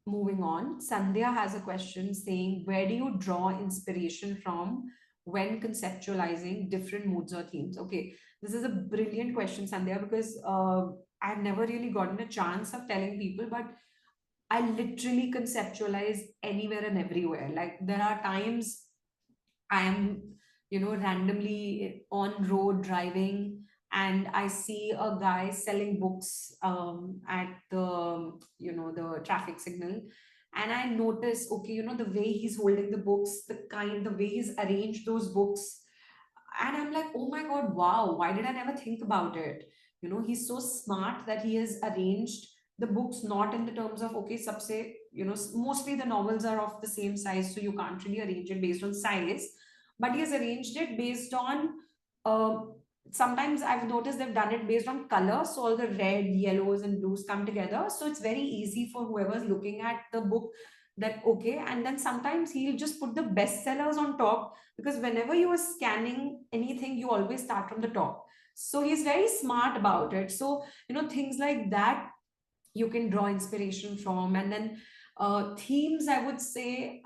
Moving on, Sandhya has a question saying, where do you draw inspiration from when conceptualizing different moods or themes? Okay, this is a brilliant question, Sandhya, because I've never really gotten a chance of telling people, but I literally conceptualize anywhere and everywhere. Like there are times I am, randomly on road driving, and I see a guy selling books at the traffic signal. And I notice, okay, the way he's holding the books, the way he's arranged those books, and I'm like, oh my god, wow, why did I never think about it? He's so smart that he has arranged the books not in the terms of, okay, subse, mostly the novels are of the same size, so you can't really arrange it based on size, but he has arranged it based on uh, sometimes I've noticed they've done it based on color, so all the red, yellows and blues come together, so it's very easy for whoever's looking at the book, that okay. And then sometimes he'll just put the bestsellers on top, because whenever you are scanning anything, you always start from the top. So he's very smart about it. So things like that you can draw inspiration from. And then themes, I would say,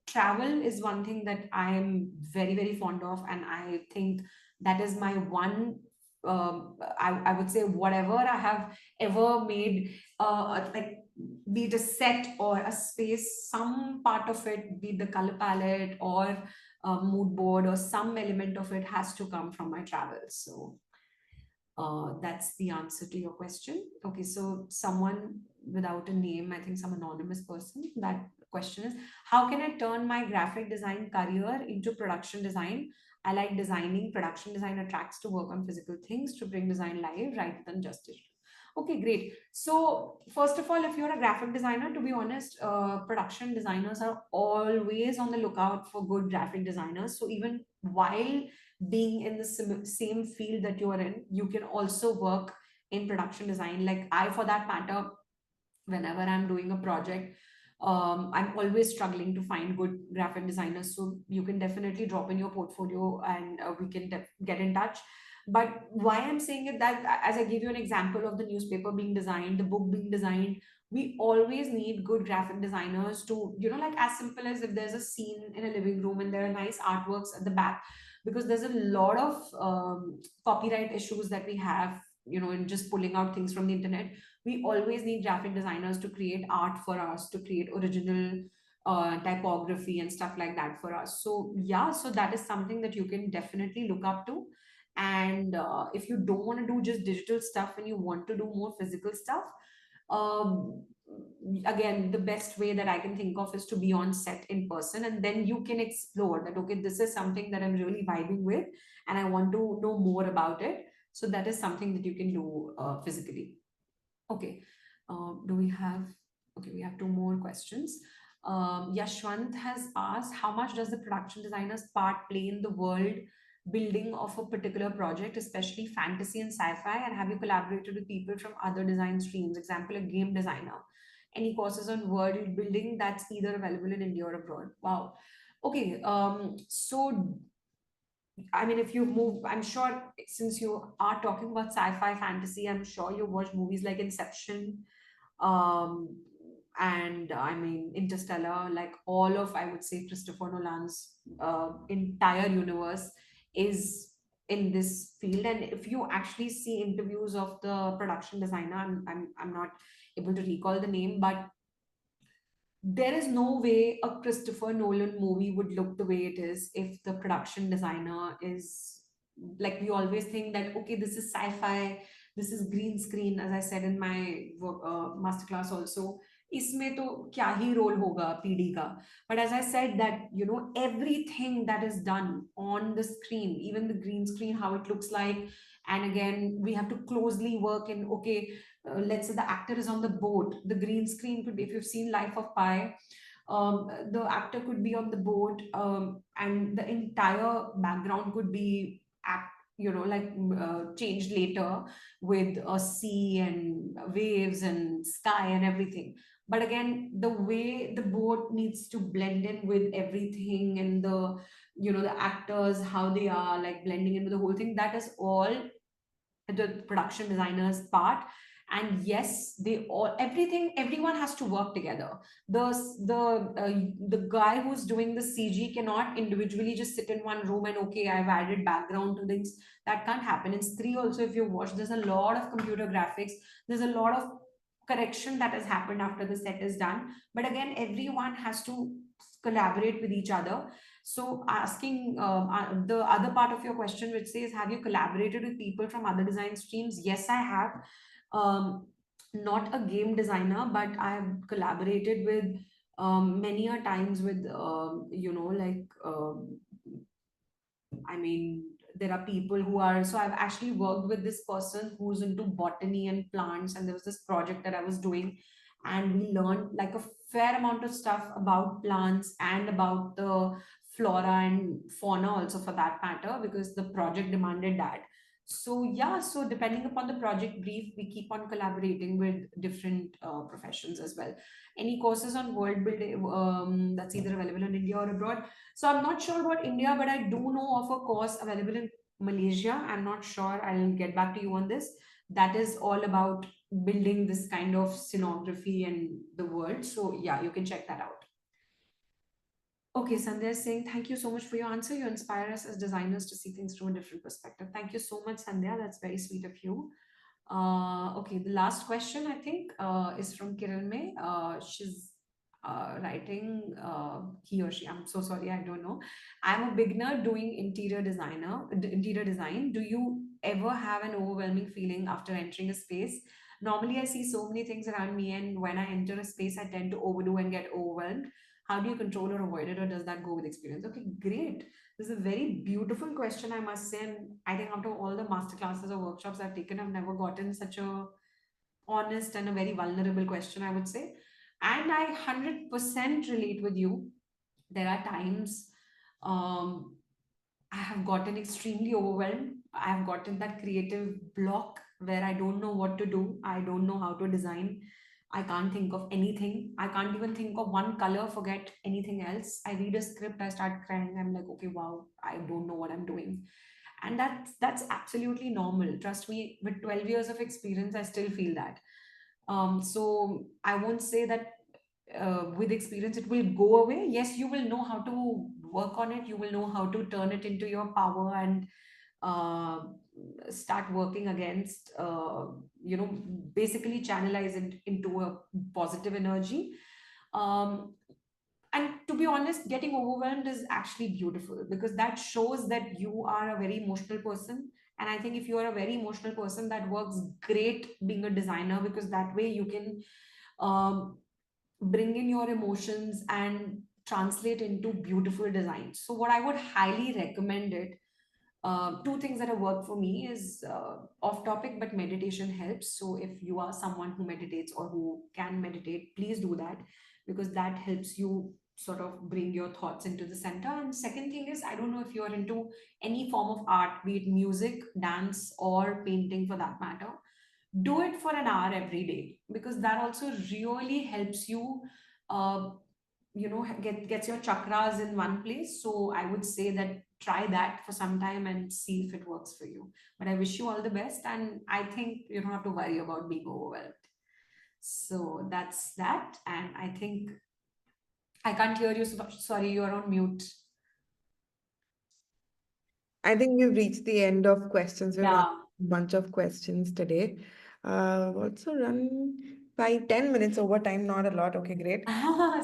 travel is one thing that I am very very fond of, and I think that is my one, I would say whatever I have ever made, like, be it a set or a space, some part of it, be it the color palette or mood board, or some element of it has to come from my travels. So that's the answer to your question. Okay, so someone without a name, I think some anonymous person, that question is, how can I turn my graphic design career into production design? I like designing. Production design attracts to work on physical things to bring design live rather than just digital. Okay, great. So, first of all, if you're a graphic designer, to be honest, production designers are always on the lookout for good graphic designers. So, even while being in the same field that you're in, you can also work in production design. Like I, for that matter, whenever I'm doing a project, I'm always struggling to find good graphic designers. So you can definitely drop in your portfolio, and we can get in touch. But why I'm saying it, that as I give you an example of the newspaper being designed, the book being designed, we always need good graphic designers to, like as simple as if there's a scene in a living room and there are nice artworks at the back, because there's a lot of copyright issues that we have, in just pulling out things from the internet. We always need graphic designers to create art for us, to create original typography and stuff like that for us. So yeah, so that is something that you can definitely look up to. And if you don't want to do just digital stuff and you want to do more physical stuff, um, again, the best way that I can think of is to be on set in person, and then you can explore that, okay, this is something that I'm really vibing with and I want to know more about it. So that is something that you can do physically. Okay. Do we have? Okay, we have two more questions. Yashwant has asked, how much does the production designer's part play in the world building of a particular project, especially fantasy and sci-fi? And have you collaborated with people from other design streams? Example, a game designer. Any courses on world building that's either available in India or abroad? Wow. Okay. So I mean, if you move, I'm sure since you are talking about sci-fi fantasy, I'm sure you watch movies like Inception, um, and I mean Interstellar. Like all of, I would say, Christopher Nolan's entire universe is. in this field. And if you actually see interviews of the production designer, I'm not able to recall the name, but there is no way a Christopher Nolan movie would look the way it is if the production designer is, like, we always think that okay, this is sci-fi, this is green screen, as I said in my masterclass also. इसमें तो क्या ही role होगा PD का. But as I said that, everything that is done on the screen, even the green screen, how it looks like, and again we have to closely work in, okay, let's say the actor is on the boat, the green screen could be, if you've seen Life of Pi, the actor could be on the boat, and the entire background could be changed later with a sea and waves and sky and everything. But again, the way the boat needs to blend in with everything, and the actors, how they are like blending in with the whole thing, that is all the production designers part. And yes, they all, everything, everyone has to work together. The guy who's doing the CG cannot individually just sit in one room and okay, I've added background to things. That can't happen. In three also, if you watch, there's a lot of computer graphics, there's a lot of correction that has happened after the set is done. But again, everyone has to collaborate with each other. So, asking the other part of your question, which says, have you collaborated with people from other design streams? Yes, I have. Not a game designer, but I've collaborated with many a times with, I mean, there are people who are. So I've actually worked with this person who's into botany and plants, and there was this project that I was doing, and we learned like a fair amount of stuff about plants and about the flora and fauna also, for that matter, because the project demanded that. So yeah, so depending upon the project brief, we keep on collaborating with different professions as well. Any courses on world building that's either available in India or abroad? So I'm not sure about India, but I do know of a course available in Malaysia. I'm not sure. I'll get back to you on this. That is all about building this kind of scenography in the world. So yeah, you can check that out. Okay, Sandhya is saying, thank you so much for your answer. You inspire us as designers to see things from a different perspective. Thank you so much, Sandhya. That's very sweet of you. Okay, the last question I think is from Kiran May. She's writing, he or she, I'm so sorry, I don't know. I'm a beginner doing interior design. Do you ever have an overwhelming feeling after entering a space? Normally, I see so many things around me, and when I enter a space, I tend to overdo and get overwhelmed. How do you control or avoid it, or does that go with experience? Okay, great. This is a very beautiful question, I must say. And I think after all the masterclasses or workshops I've taken, I've never gotten such a honest and a very vulnerable question, I would say. And I 100% relate with you. There are times um, I have gotten extremely overwhelmed. I have gotten that creative block where I don't know what to do. I don't know how to design. I can't think of anything. I can't even think of one color, forget anything else. I read a script, I start crying. I'm like, okay, wow, I don't know what I'm doing. And that's absolutely normal. Trust me, with 12 years of experience, I still feel that. So I won't say that with experience it will go away. Yes, you will know how to work on it, you will know how to turn it into your power, and uh, start working against, basically channelize it into a positive energy. um, and to be honest, getting overwhelmed is actually beautiful, because that shows that you are a very emotional person. And I think if you are a very emotional person, that works great being a designer, because that way you can um, bring in your emotions and translate into beautiful designs. So what I would highly recommend it, two things that have worked for me is, off topic, but meditation helps. So if you are someone who meditates or who can meditate, please do that, because that helps you sort of bring your thoughts into the center. And second thing is, I don't know if you're into any form of art, be it music, dance, or painting for that matter. Do it for an hour every day, because that also really helps you, uh, gets your chakras in one place. So I would say that try that for some time and see if it works for you. But I wish you all the best, and I think you don't have to worry about being overwhelmed. So that's that. And I think I can't hear you, so sorry, you're on mute. I think we've reached the end of questions. We've asked Yeah. a bunch of questions today. Also run by 10 minutes over time, not a lot. Okay, great.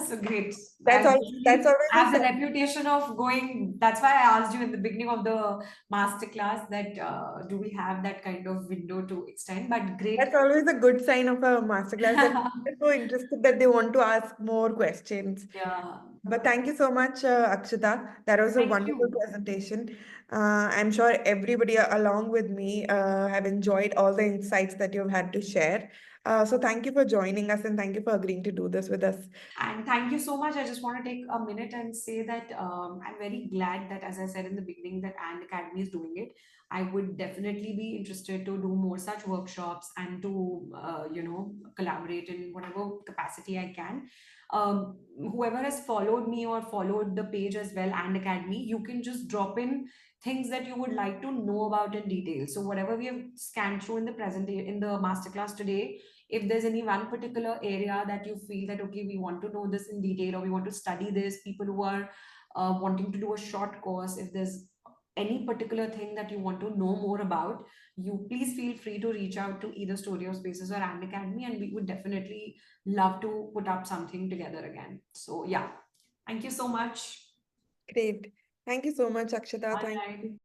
So great. That's I all. That's usually always a have the sign. reputation of going. That's why I asked you in the beginning of the masterclass that do we have that kind of window to extend? But great. That's always a good sign of a masterclass that they're so interested that they want to ask more questions. Yeah. But thank you so much, Akshita. That was a Thank wonderful you. presentation. I'm sure everybody along with me have enjoyed all the insights that you've had to share. So thank you for joining us and thank you for agreeing to do this with us. And thank you so much. I just want to take a minute and say that I'm very glad that, as I said in the beginning, that And Academy is doing it. I would definitely be interested to do more such workshops and to, collaborate in whatever capacity I can. Whoever has followed me or followed the page as well, And Academy, you can just drop in things that you would like to know about in detail. So whatever we have scanned through in the in the masterclass today, if there's any one particular area that you feel that okay, we want to know this in detail, or we want to study this, people who are wanting to do a short course, if there's any particular thing that you want to know more about, you please feel free to reach out to either Story of Spaces or And Academy, and we would definitely love to put up something together again. So yeah, thank you so much. Great. Thank you so much, Akshita. All Thank right. you.